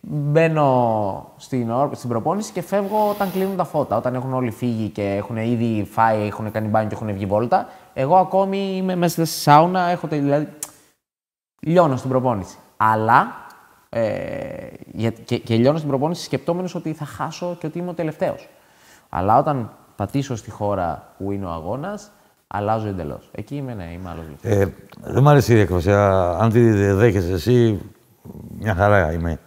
μπαίνω στην προπόνηση και φεύγω όταν κλείνουν τα φώτα. Όταν έχουν όλοι φύγει και έχουν ήδη φάει, έχουν κάνει μπάνιο και έχουν βγει βόλτα, εγώ ακόμη είμαι μέσα στη σάουνα, δηλαδή λιώνω στην προπόνηση. Αλλά και λιώνω στην προπόνηση σκεπτόμενος ότι θα χάσω και ότι είμαι ο τελευταίος. Αλλά όταν πατήσω στη χώρα που είναι ο αγώνας, αλλάζω εντελώς. Εκεί είμαι άλλος Λευτέρης. Δεν μ' αρέσει η έκφραση. Αν τη δέχεσαι εσύ, μια χαρά είμαι.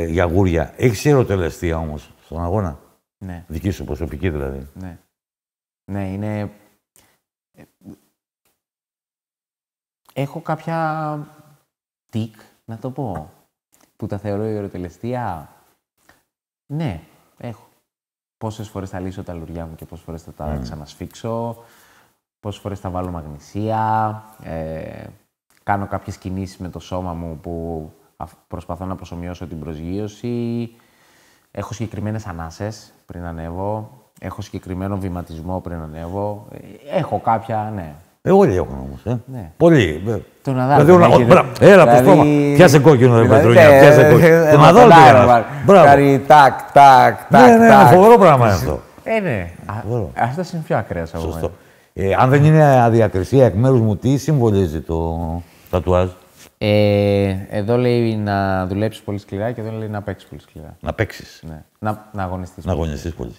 Για γούρια. Έχεις ερωτελεστία όμως στον αγώνα? Ναι. Δική σου προσωπική δηλαδή? Ναι. Ναι, είναι... Έχω κάποια τικ, να το πω, που τα θεωρώ η ερωτελεστία. Ναι, έχω. Πόσες φορές θα λύσω τα λουριά μου και πόσες φορές θα τα ξανασφίξω, πόσες φορές θα βάλω μαγνησία, κάνω κάποιες κινήσεις με το σώμα μου που προσπαθώ να προσομοιώσω την προσγείωση. Έχω συγκεκριμένες ανάσες πριν ανέβω. Έχω συγκεκριμένο βηματισμό πριν ανέβω. Έχω κάποια, ναι. Όλοι έχουν όμως, Ναι. Πολύ. Το Ναδάλ. Έλα, προς στόμα. Πιάσε κόκκινο, ρε Πετρούνια. Πιάσε κόκκινο. Το Ναδάλ πήγαινε. Μπράβο. Τάκ, τάκ, τάκ. Ναι, φοβερό πράγμα είναι αυτό. Ναι. Αυτός είναι πιο ακραίος από μένα. Σωστό. Αν δεν είναι αδιακρισία εκ μέρους μου, τι συμβολίζει το τατουάζ? Εδώ λέει να δουλέψεις πολύ σκληρά και εδώ λέει να παίξεις πολύ σκληρά. Να παίξεις. Ναι. Να αγωνιστείς. Να αγωνιστείς πολύ.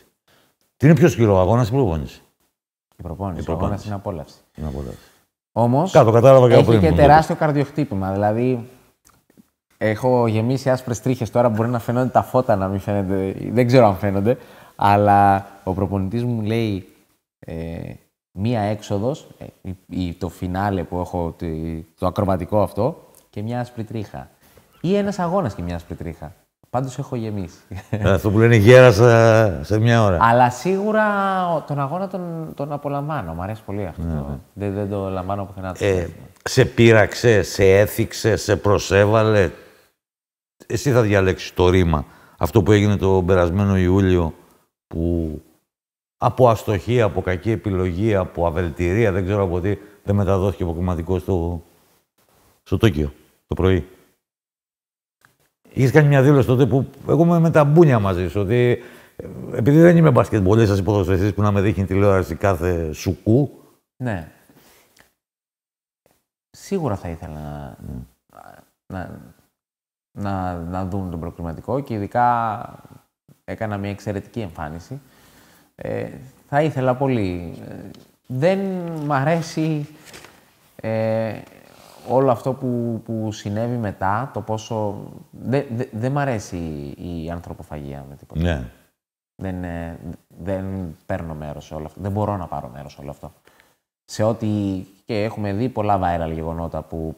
Τι είναι πιο σκληρό, αγώνας ή προπόνηση? Η προπόνηση. Ο αγώνας είναι απόλαυση. Είναι απόλαυση. Όμως έχει και τεράστιο καρδιοχτύπημα. Δηλαδή, έχω γεμίσει άσπρες τρίχες τώρα που μπορεί να φαίνονται τα φώτα, να μην φαίνονται. Δεν ξέρω αν φαίνονται. Αλλά ο προπονητής μου λέει μία έξοδος, το φινάλε που έχω, το ακροβατικό αυτό, και μια άσπρη τρίχα. Ή ένας αγώνας και μια άσπρη τρίχα. Πάντως έχω γεμίσει. Αυτό που λένε γέρασα σε μια ώρα. Αλλά σίγουρα τον αγώνα τον απολαμβάνω. Μ' αρέσει πολύ αυτό. Δεν το λαμβάνω πουθενά. Σε πείραξε, σε έθιξε, σε προσέβαλε. Εσύ θα διαλέξεις το ρήμα. Αυτό που έγινε τον περασμένο Ιούλιο που από αστοχία, από κακή επιλογή, από αβελτηρία, δεν ξέρω από τι, δεν μεταδόθηκε αποκομματικό στο Τόκιο το πρωί. Είχες κάνει μια δήλωση τότε που εγώ είμαι με τα μπούνια μαζί σου, ότι επειδή δεν είμαι μπασκετμπολίστας ή ποδοσφαιριστής που να με δείχνει τηλεόραση κάθε σουκού. Ναι. Σίγουρα θα ήθελα να δουν τον προκριματικό και ειδικά έκανα μια εξαιρετική εμφάνιση. Θα ήθελα πολύ. Δεν μ' αρέσει όλο αυτό που συνέβη μετά, το πόσο... Δεν μ' αρέσει η ανθρωποφαγία με τίποτα. Ναι. Δεν παίρνω μέρος σε όλο αυτό. Δεν μπορώ να πάρω μέρος σε όλο αυτό. Σε ό,τι... Και έχουμε δει πολλά viral γεγονότα που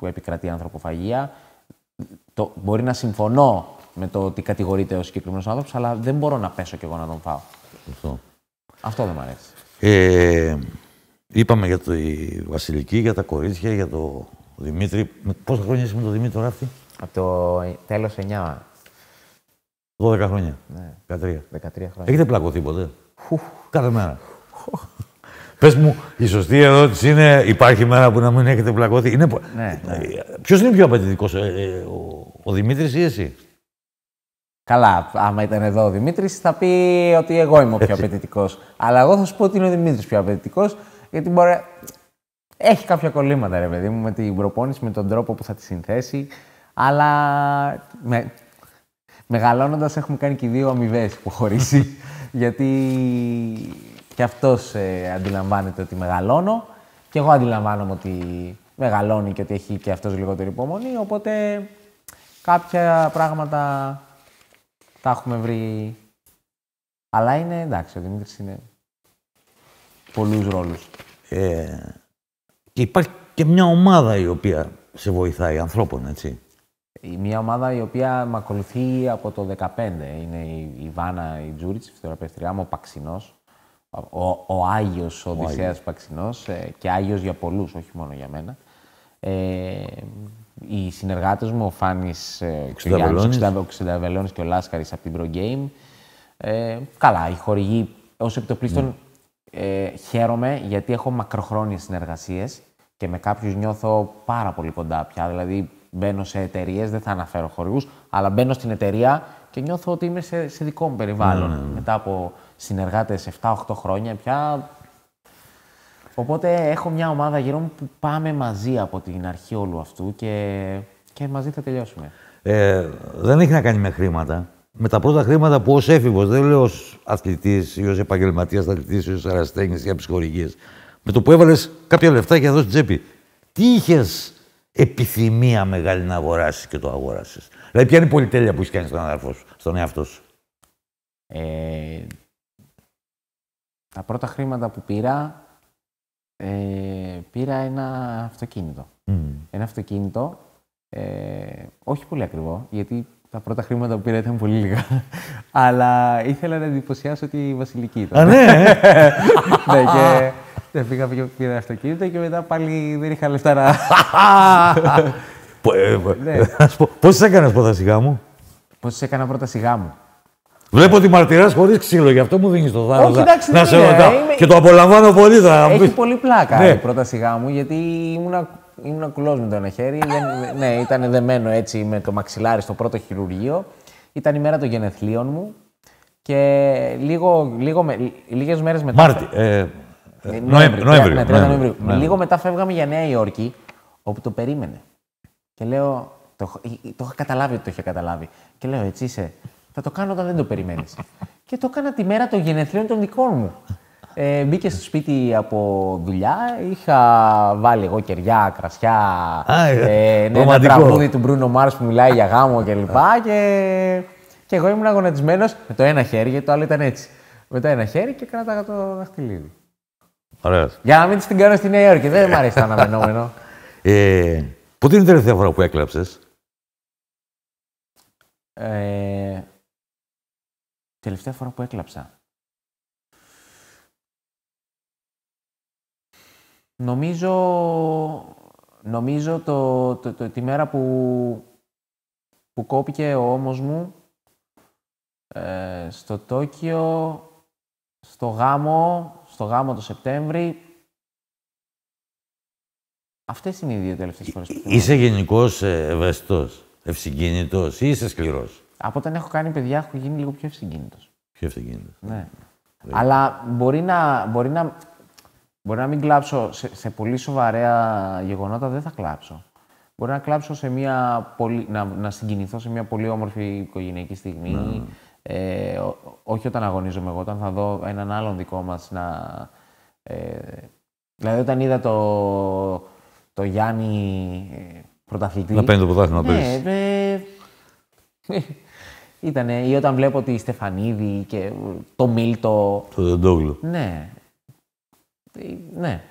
επικρατεί η ανθρωποφαγία. Μπορεί να συμφωνώ με το ότι κατηγορείται ο συγκεκριμένος άνθρωπος, αλλά δεν μπορώ να πέσω κι εγώ να τον φάω. Αυτό δεν μ' αρέσει. Είπαμε για τη Βασιλική, για τα κορίτσια, για τον Δημήτρη. Πόσα χρόνια είσαι με τον Δημήτρη τώρα αυτή? Από το τέλος 9. 12 χρόνια. Ναι. 13 χρόνια. Έχετε πλακωθεί ποτέ? Κάθε μέρα. Πες μου, η σωστή ερώτηση είναι, υπάρχει μέρα που να μην έχετε πλακωθεί? Ναι. Ποιος είναι πιο απαιτητικός, ο Δημήτρης ή εσύ? Καλά, άμα ήταν εδώ ο Δημήτρης, θα πει ότι εγώ είμαι ο πιο απαιτητικός. Αλλά εγώ θα σου πω ότι είναι ο Δημήτρης πιο απαιτητικός, γιατί μπορεί... Έχει κάποια κολλήματα, ρε παιδί μου, με την προπόνηση, με τον τρόπο που θα τη συνθέσει. Αλλά μεγαλώνοντας έχουμε κάνει και 2 αμοιβές υποχωρήσει, γιατί και αυτός αντιλαμβάνεται ότι μεγαλώνω και εγώ αντιλαμβάνομαι ότι μεγαλώνει και ότι έχει και αυτός λιγότερη υπομονή, οπότε κάποια πράγματα τα έχουμε βρει. Αλλά είναι εντάξει, ο Δημήτρης είναι πολλούς ρόλους. Και υπάρχει και μια ομάδα η οποία σε βοηθάει, ανθρώπων, έτσι. Μια ομάδα η οποία με ακολουθεί από το 2015. Είναι η Βάνα η Τζούριτς, η φυσιοθεραπεύτριά μου, ο Παξινός. Ο Άγιος Οδυσσέας Παξινός και Άγιος για πολλούς, όχι μόνο για μένα. Οι συνεργάτες μου, ο Φάνης ο Ξενταβελώνης και ο Λάσκαρης από την Pro Game. Καλά, οι χορηγοί ως επιτοπλίστων χαίρομαι γιατί έχω μακροχρόνιες συνεργασίες και με κάποιους νιώθω πάρα πολύ κοντά πια. Δηλαδή μπαίνω σε εταιρείες, δεν θα αναφέρω χορηγούς, αλλά μπαίνω στην εταιρεία και νιώθω ότι είμαι σε δικό μου περιβάλλον. Μετά από συνεργάτες 7-8 χρόνια πια. Οπότε έχω μια ομάδα γύρω μου που πάμε μαζί από την αρχή όλου αυτού και μαζί θα τελειώσουμε. Δεν έχει να κάνει με χρήματα. Με τα πρώτα χρήματα που ως έφηβος, δεν λέω ως αθλητής ή ως επαγγελματίας αθλητής ή ως αραστέχνης ή από τις χορηγίες, με το που έβαλες κάποια λεφτάκια εδώ στην τσέπη, τι είχες επιθυμία μεγάλη να αγοράσεις και το αγοράσεις? Δηλαδή, ποια είναι η πολυτέλεια που έχεις κάνει στον αδερφό σου, στον εαυτό σου? Τα πρώτα χρήματα που πήρα ένα αυτοκίνητο. Ένα αυτοκίνητο, όχι πολύ ακριβό, γιατί τα πρώτα χρήματα που πήρα ήταν πολύ λίγα. Αλλά ήθελα να εντυπωσιάσω τη Βασιλική. Α, ναι! Ναι, και δεν πήγα και πήρα αυτοκίνητο και μετά πάλι δεν είχα λεφτά να... Πώς έκανες πρώτα σιγά μου? Πώς έκανα πρώτα σιγά μου? Βλέπω ότι μαρτυράς χωρίς ξύλο, γι' αυτό μου δίνεις το θάρρος να σε ρωτάω. Είμαι... Και το απολαμβάνω πολύ. Έχει πολύ πλάκα η πρώτα σιγά μου, γιατί ήμουν κουλός με το ένα χέρι. Ναι, ήταν δεμένο έτσι με το μαξιλάρι στο πρώτο χειρουργείο. Ήταν η μέρα των γενεθλίων μου και λίγες μέρες μετά... Νοέμβριο. Λίγο μετά φεύγαμε για Νέα Υόρκη, όπου το περίμενε. Και λέω, το είχα καταλάβει ότι το είχε καταλάβει. Και λέω, έτσι είσαι. Θα το κάνω όταν δεν το περιμένεις. Και το έκανα τη μέρα των γενεθλίων των δικών μου. Μπήκε στο σπίτι από δουλειά, είχα βάλει εγώ κεριά, κρασιά, ένα τραγούδι του Μπρούνο Μάρς που μιλάει για γάμο κλπ. Και εγώ ήμουν αγωνατισμένος με το ένα χέρι, γιατί το άλλο ήταν έτσι. Με το ένα χέρι και κράταγα το δαχτυλίδι. Ωραίος. Για να μην την κάνω στη Νέα Υόρκη, δεν μου αρέσει το αναμενόμενο. Πότε είναι η τελευταία φορά που έκλαψες? Τελευταία φορά που έκλαψα. Νομίζω τη μέρα που κόπηκε ο ώμος μου Στο Τόκιο, στο γάμο το Σεπτέμβρη. Αυτές είναι οι 2 τελευταίες φορές που θυμάμαι. Είσαι γενικώς ευαίσθητος, ευσυγκίνητος ή είσαι σκληρός? Από όταν έχω κάνει παιδιά, έχω γίνει λίγο πιο ευσυγκίνητος. Πιο ευσυγκίνητος. Ναι. Αλλά μπορεί να μην κλάψω σε πολύ σοβαρά γεγονότα, δεν θα κλάψω. Μπορεί να κλάψω σε να συγκινηθώ σε μια πολύ όμορφη οικογενειακή στιγμή. Όχι όταν αγωνίζομαι εγώ, όταν θα δω έναν άλλον δικό μας να... δηλαδή, όταν είδα το Γιάννη πρωταθλητή... Να παίρνει το πρωτάθλημα να παίζει. Ήτανε, ή όταν βλέπω τη Στεφανίδη και το Μίλτο... Το Δεντόγλου. Ναι. Ναι.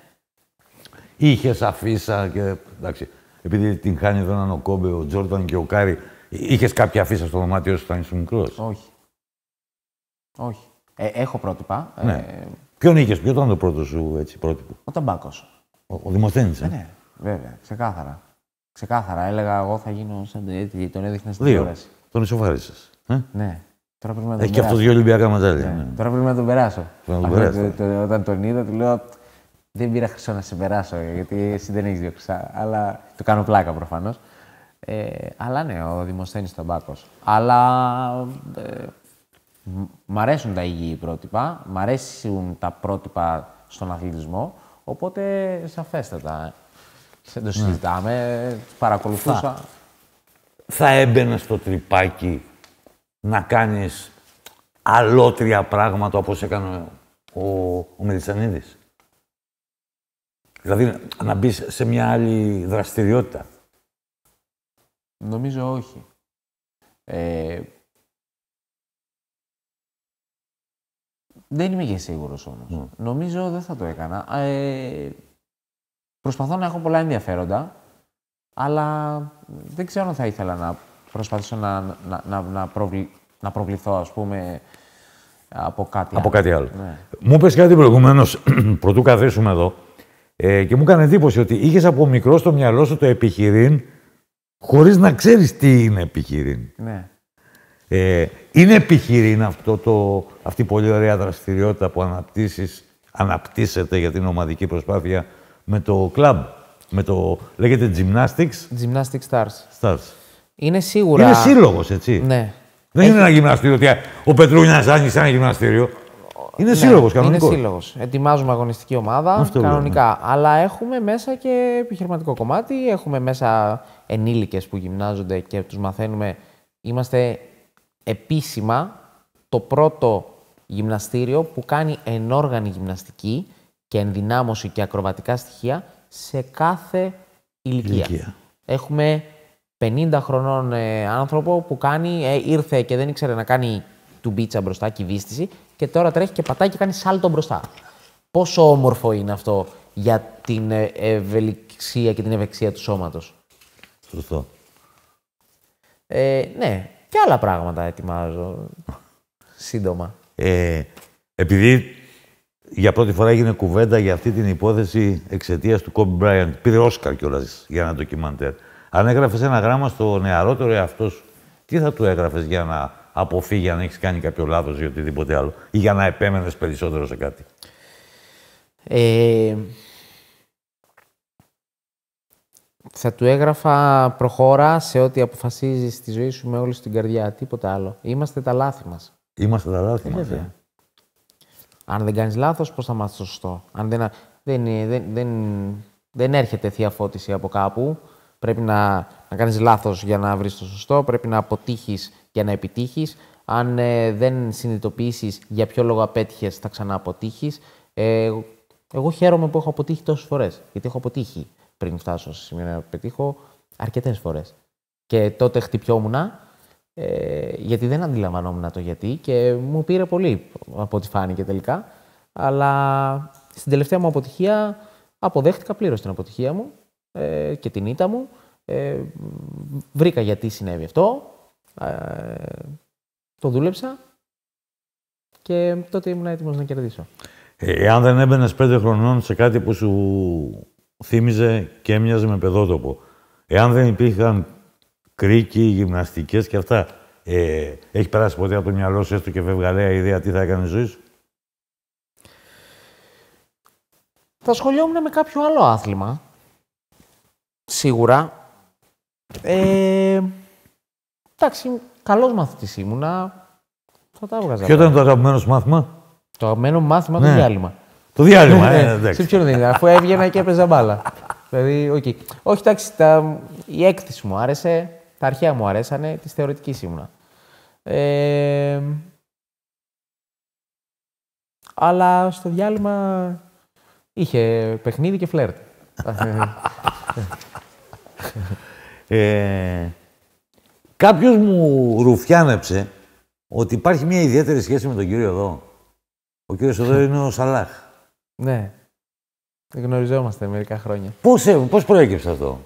Είχες αφίσα και... Εντάξει, επειδή την χάνει εδώ έναν ο Κόμπε, ο Τζόρνταν και ο Κάρι, είχες κάποια αφίσα στο δωμάτιο σου όταν ήσουν μικρός? Όχι. Όχι. Έχω πρότυπα. Ναι. Ποιον είχες, ποιο ήταν το πρώτο σου έτσι, πρότυπο? Ο Ταμπάκος. Ο Δημοσθένης, Ναι, βέβαια. Ξεκάθαρα. Έλεγα εγώ θα γίνω σαν τον έδειχνα στην 2. τηλεόραση. Τον ισοφάρισες. Ναι. Τώρα πρέπει να τον Έχει και αυτό 2 Ολυμπιακά μετάλλια. Ναι. Τώρα πρέπει να τον περάσω. Όταν τον είδα, του λέω δεν πήρα χρυσό να σε περάσω, γιατί εσύ δεν έχεις 2 χρυσά. Αλλά το κάνω πλάκα προφανώς. Αλλά ναι, ο Δημοσθένης Ταμπάκος. Αλλά μ' αρέσουν τα υγιή πρότυπα, μ' αρέσουν τα πρότυπα στον αθλητισμό, οπότε σαφέστατα. Δεν το συζητάμε, παρακολουθούσα. Θα έμπαινε στο τρυπάκι να κάνεις αλότρια πράγματα όπως έκανε ο Μελισσανίδης? Δηλαδή να μπεις σε μια άλλη δραστηριότητα? Νομίζω όχι. Δεν είμαι και σίγουρος όμως. Νομίζω δεν θα το έκανα. Προσπαθώ να έχω πολλά ενδιαφέροντα, αλλά δεν ξέρω αν θα ήθελα να προσπαθήσω να προβληθώ, ας πούμε, από κάτι άλλο. Από κάτι άλλο. Ναι. Μου είπες κάτι προηγουμένως, πρωτού καθίσουμε εδώ, και μου έκανε εντύπωση ότι είχες από μικρό στο μυαλό σου το επιχειρήν, χωρίς να ξέρεις τι είναι επιχειρήν. Ναι. Είναι επιχειρήν αυτή η πολύ ωραία δραστηριότητα που αναπτύσσεται για την ομαδική προσπάθεια με το κλαμπ, με το λέγεται Gymnastics Stars. Είναι σίγουρα... Είναι σύλλογος, έτσι. Ναι. Δεν είναι ένα γυμναστήριο ότι ο Πετρούνιας άνοιξε ένα γυμναστήριο. Είναι σύλλογος, κανονικό. Είναι σύλλογος. Ετοιμάζουμε αγωνιστική ομάδα, Αυτό κανονικά. λέω, ναι. Αλλά έχουμε μέσα και επιχειρηματικό κομμάτι, έχουμε μέσα ενήλικες που γυμνάζονται και τους μαθαίνουμε. Είμαστε επίσημα το πρώτο γυμναστήριο που κάνει ενόργανη γυμναστική και ενδυνάμωση και ακροβατικά στοιχεία σε κάθε ηλικία. Έχουμε 50 χρονών άνθρωπο που ήρθε και δεν ήξερε να κάνει τουμπίτσα μπροστά, κυβίστηση, και τώρα τρέχει και πατάει και κάνει σάλτο μπροστά. Πόσο όμορφο είναι αυτό για την ευελιξία και την ευεξία του σώματος. Σωστό. Ναι, και άλλα πράγματα ετοιμάζω σύντομα. Επειδή για πρώτη φορά έγινε κουβέντα για αυτή την υπόθεση εξαιτίας του Kobe Bryant, πήρε Όσκαρ κιόλας για ένα ντοκιμαντέρ. Αν έγραφες ένα γράμμα στο νεαρότερο εαυτό σου, τι θα του έγραφες για να αποφύγει αν έχεις κάνει κάποιο λάθος ή οτιδήποτε άλλο, ή για να επέμενες περισσότερο σε κάτι? Θα του έγραφα προχώρα σε ό,τι αποφασίζεις στη ζωή σου με όλη την καρδιά. Τίποτα άλλο. Είμαστε τα λάθη μας. Είμαστε τα λάθη μας. Αν δεν κάνεις λάθος, πώς θα μάθεις το σωστό? Αν δεν έρχεται θεία φώτιση από κάπου. Πρέπει να κάνεις λάθος για να βρεις το σωστό. Πρέπει να αποτύχεις για να επιτύχεις. Αν δεν συνειδητοποιήσεις για ποιο λόγο απέτυχες, θα ξανά αποτύχεις. Εγώ χαίρομαι που έχω αποτύχει τόσες φορές. Γιατί έχω αποτύχει πριν φτάσω σε σημείο να πετύχω αρκετές φορές. Και τότε χτυπιόμουνα, γιατί δεν αντιλαμβανόμουν το γιατί και μου πήρε πολύ από ό,τι φάνηκε τελικά. Αλλά στην τελευταία μου αποτυχία αποδέχτηκα πλήρως την αποτυχία μου και την ήττα μου. Βρήκα γιατί συνέβη αυτό. Το δούλεψα και τότε ήμουν έτοιμος να κερδίσω. Εάν δεν έμπαινες 5 χρονών σε κάτι που σου θύμιζε και έμοιαζε με παιδότοπο, εάν δεν υπήρχαν κρίκοι, γυμναστικές και αυτά, Έχει περάσει ποτέ από το μυαλό σου έστω και φευγαλαία ιδέα τι θα έκανε η ζωή σου? Θα ασχολιόμουν με κάποιο άλλο άθλημα. Σίγουρα. Εντάξει, καλός μαθητής ήμουνα. Θα τα έβγαζα. Ποιο ήταν το αγαπημένο σου μάθημα? Το αγαπημένο μάθημα, το διάλειμμα. Το διάλειμμα, εντάξει. Σε ποιον δεν ήταν, αφού έβγαινα και έπαιζα μπάλα. Δηλαδή, okay. Όχι, εντάξει, η έκθεση μου άρεσε, τα αρχαία μου αρέσανε, της θεωρητικής ήμουνα. Αλλά στο διάλειμμα είχε παιχνίδι και φλερτ. Κάποιος μου ρουφιάνεψε ότι υπάρχει μια ιδιαίτερη σχέση με τον κύριο εδώ. Ο κύριος εδώ είναι ο Σαλάχ. Ναι. Γνωριζόμαστε μερικά χρόνια. Πώς προέκυψε αυτό?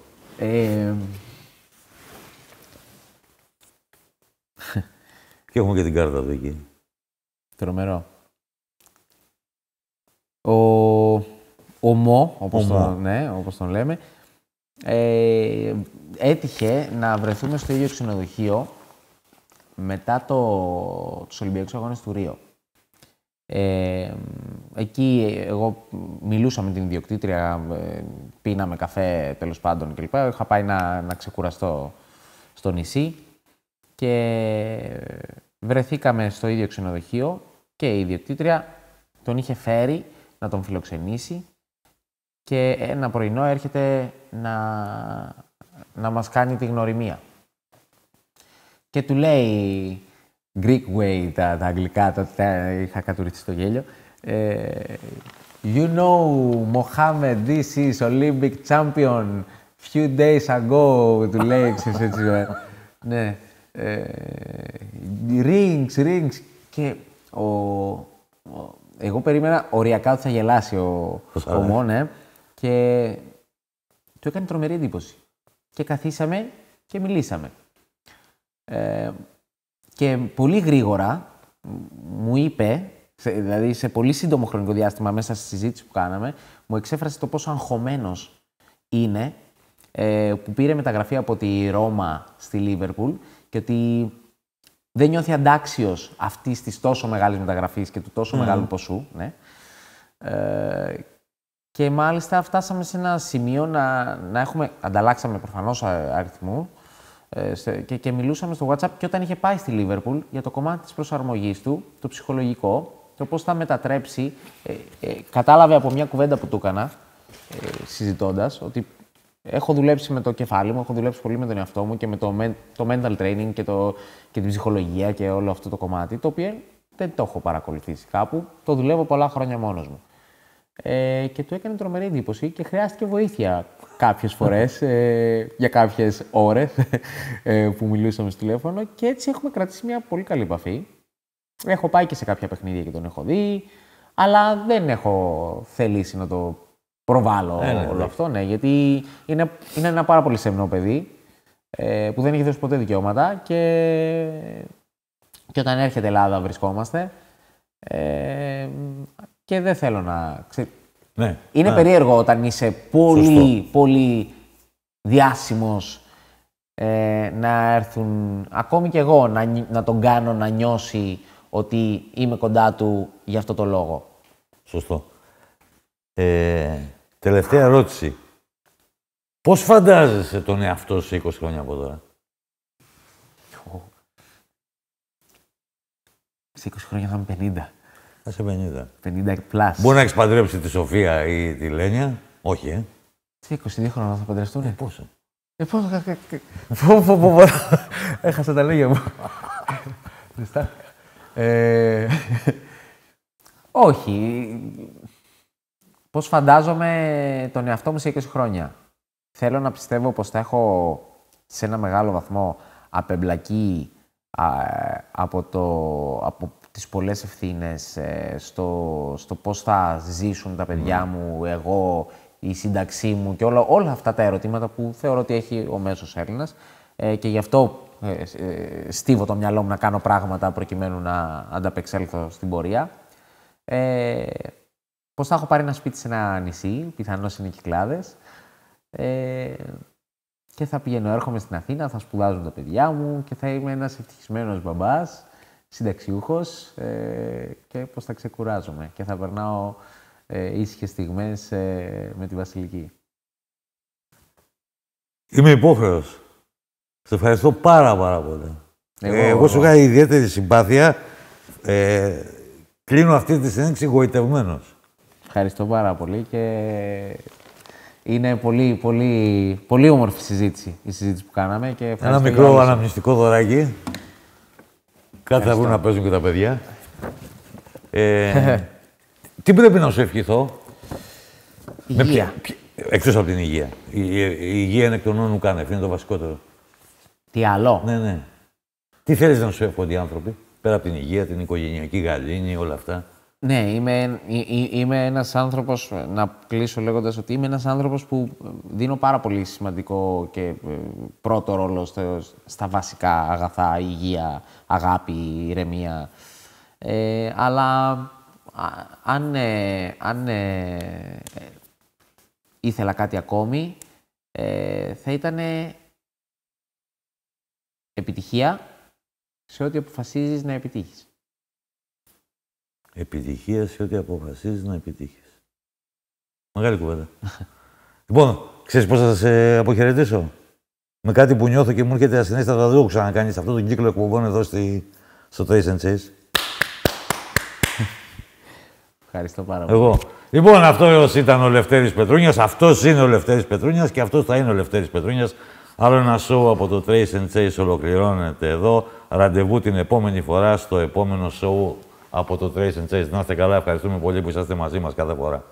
Και έχουμε και την κάρτα του εκεί. Τρομερό. Ο Μο, όπως τον λέμε, έτυχε να βρεθούμε στο ίδιο ξενοδοχείο μετά τους Ολυμπιακούς Αγώνες του Ρίο. Εκεί εγώ μιλούσα με την ιδιοκτήτρια, πίναμε καφέ τέλος πάντων κλπ. Είχα πάει να ξεκουραστώ στο νησί και βρεθήκαμε στο ίδιο ξενοδοχείο και η ιδιοκτήτρια τον είχε φέρει να τον φιλοξενήσει και ένα πρωινό έρχεται να μας κάνει τη γνωριμία. Και του λέει Greek way, τα αγγλικά, είχα κατουριστεί στο γέλιο. You know, Mohammed, this is Olympic champion. Few days ago, του λέει, έτσι. Ναι. Rings. Και εγώ περίμενα οριακά ότι θα γελάσει ο Μο, ναι. Και του έκανε τρομερή εντύπωση. Και καθίσαμε και μιλήσαμε. Και πολύ γρήγορα μου είπε, δηλαδή σε πολύ σύντομο χρονικό διάστημα μέσα στη συζήτηση που κάναμε, μου εξέφρασε το πόσο αγχωμένος είναι που πήρε μεταγραφή από τη Ρώμα στη Λίβερπουλ και ότι δεν νιώθει αντάξιος αυτής της τόσο μεγάλης μεταγραφής και του τόσο μεγάλου ποσού. Ναι. Και μάλιστα φτάσαμε σε ένα σημείο να έχουμε, ανταλλάξαμε προφανώς αριθμού, και μιλούσαμε στο WhatsApp και όταν είχε πάει στη Λίβερπουλ για το κομμάτι της προσαρμογής του, το ψυχολογικό, το πώς θα μετατρέψει, κατάλαβε από μια κουβέντα που του έκανα, συζητώντας, ότι έχω δουλέψει με το κεφάλι μου, έχω δουλέψει πολύ με τον εαυτό μου και με το mental training και την ψυχολογία και όλο αυτό το κομμάτι, το οποίο δεν το έχω παρακολουθήσει κάπου, το δουλεύω πολλά χρόνια μόνος μου. Και του έκανε τρομερή εντύπωση και χρειάστηκε βοήθεια κάποιες φορές, για κάποιες ώρες που μιλούσαμε στο τηλέφωνο και έτσι έχουμε κρατήσει μια πολύ καλή επαφή. Έχω πάει και σε κάποια παιχνίδια και τον έχω δει, αλλά δεν έχω θελήσει να το προβάλλω όλο αυτό, ναι, γιατί είναι ένα πάρα πολύ σεμνό παιδί που δεν έχει δώσει ποτέ δικαιώματα και όταν έρχεται η Ελλάδα βρισκόμαστε και δεν θέλω να... Ναι. Είναι περίεργο όταν είσαι πολύ διάσημος να έρθουν, ακόμη και εγώ, να τον κάνω να νιώσει ότι είμαι κοντά του για αυτό το λόγο. Σωστό. Τελευταία ερώτηση. Πώς φαντάζεσαι τον εαυτό σου 20 χρόνια από τώρα? Σε 20 χρόνια θα είμαι 50. Θα είσαι 50 πλάς. Μπορεί να έχεις παντρέψει τη Σοφία ή τη Λένια. Όχι, Σε 22 χρόνια θα παντρευτούν. Πόσο? Έχασα τα λόγια μου. Όχι. Πώς φαντάζομαι τον εαυτό μου σε 20 χρόνια? Θέλω να πιστεύω πως θα έχω σε ένα μεγάλο βαθμό απεμπλακεί από τις πολλές ευθύνες στο πώς θα ζήσουν τα παιδιά μου, εγώ, η σύνταξή μου και όλα αυτά τα ερωτήματα που θεωρώ ότι έχει ο μέσος Έλληνας και γι' αυτό στίβω το μυαλό μου να κάνω πράγματα προκειμένου να ανταπεξέλθω στην πορεία. Πώς θα έχω πάρει ένα σπίτι σε ένα νησί, πιθανώς είναι Κυκλάδες, και θα πηγαίνω, έρχομαι στην Αθήνα, θα σπουδάζουν τα παιδιά μου και θα είμαι ένας ευτυχισμένος μπαμπάς, συνταξιούχος και πώς θα ξεκουράζομαι και θα περνάω ήσυχες στιγμές με τη Βασιλική. Είμαι υπόχρεος. Σε ευχαριστώ πάρα πολύ. Εγώ σου είχα ιδιαίτερη συμπάθεια. Κλείνω αυτή τη συνέντευξη εγωιτευμένος. Ευχαριστώ πάρα πολύ και είναι πολύ όμορφη συζήτηση η συζήτηση που κάναμε. Και ένα μικρό αναμνηστικό δωράκι. Κάτι θα βρουν να παίζουν και τα παιδιά. Τι πρέπει να σου ευχηθώ? Υγεία. Εκτός από την υγεία. Η υγεία είναι εκ των όνων ουκάνευ, είναι το βασικότερο. Τι άλλο? Ναι. Τι θέλεις να σου εύχονται οι άνθρωποι, πέρα από την υγεία, την οικογενειακή γαλήνη, όλα αυτά? Ναι, είμαι ένας άνθρωπος, να κλείσω λέγοντας ότι είμαι ένας άνθρωπος που δίνω πάρα πολύ σημαντικό και πρώτο ρόλο στα βασικά αγαθά, υγεία, αγάπη, ηρεμία. Αλλά αν ήθελα κάτι ακόμη, θα ήταν επιτυχία σε ό,τι αποφασίζεις να επιτύχεις. Επιτυχία σε ό,τι αποφασίζεις να επιτύχεις. Μεγάλη κουβέντα. Λοιπόν, ξέρεις πώς θα σε αποχαιρετήσω? Με κάτι που νιώθω και μου έρχεται ασυναίσθητα, δεν το έχω ξανακάνει σε αυτόν τον κύκλο εκπομπών εδώ στο Trace & Chase. Ευχαριστώ πάρα πολύ. Εγώ. Λοιπόν, αυτός ήταν ο Λευτέρης Πετρούνιας, αυτός είναι ο Λευτέρης Πετρούνιας και αυτός θα είναι ο Λευτέρης Πετρούνιας. Άλλο ένα show από το Trace & Chase ολοκληρώνεται εδώ. Ραντεβού την επόμενη φορά στο επόμενο show από το Trace & Chase. Να είστε καλά, ευχαριστούμε πολύ που είσαστε μαζί μας κάθε φορά.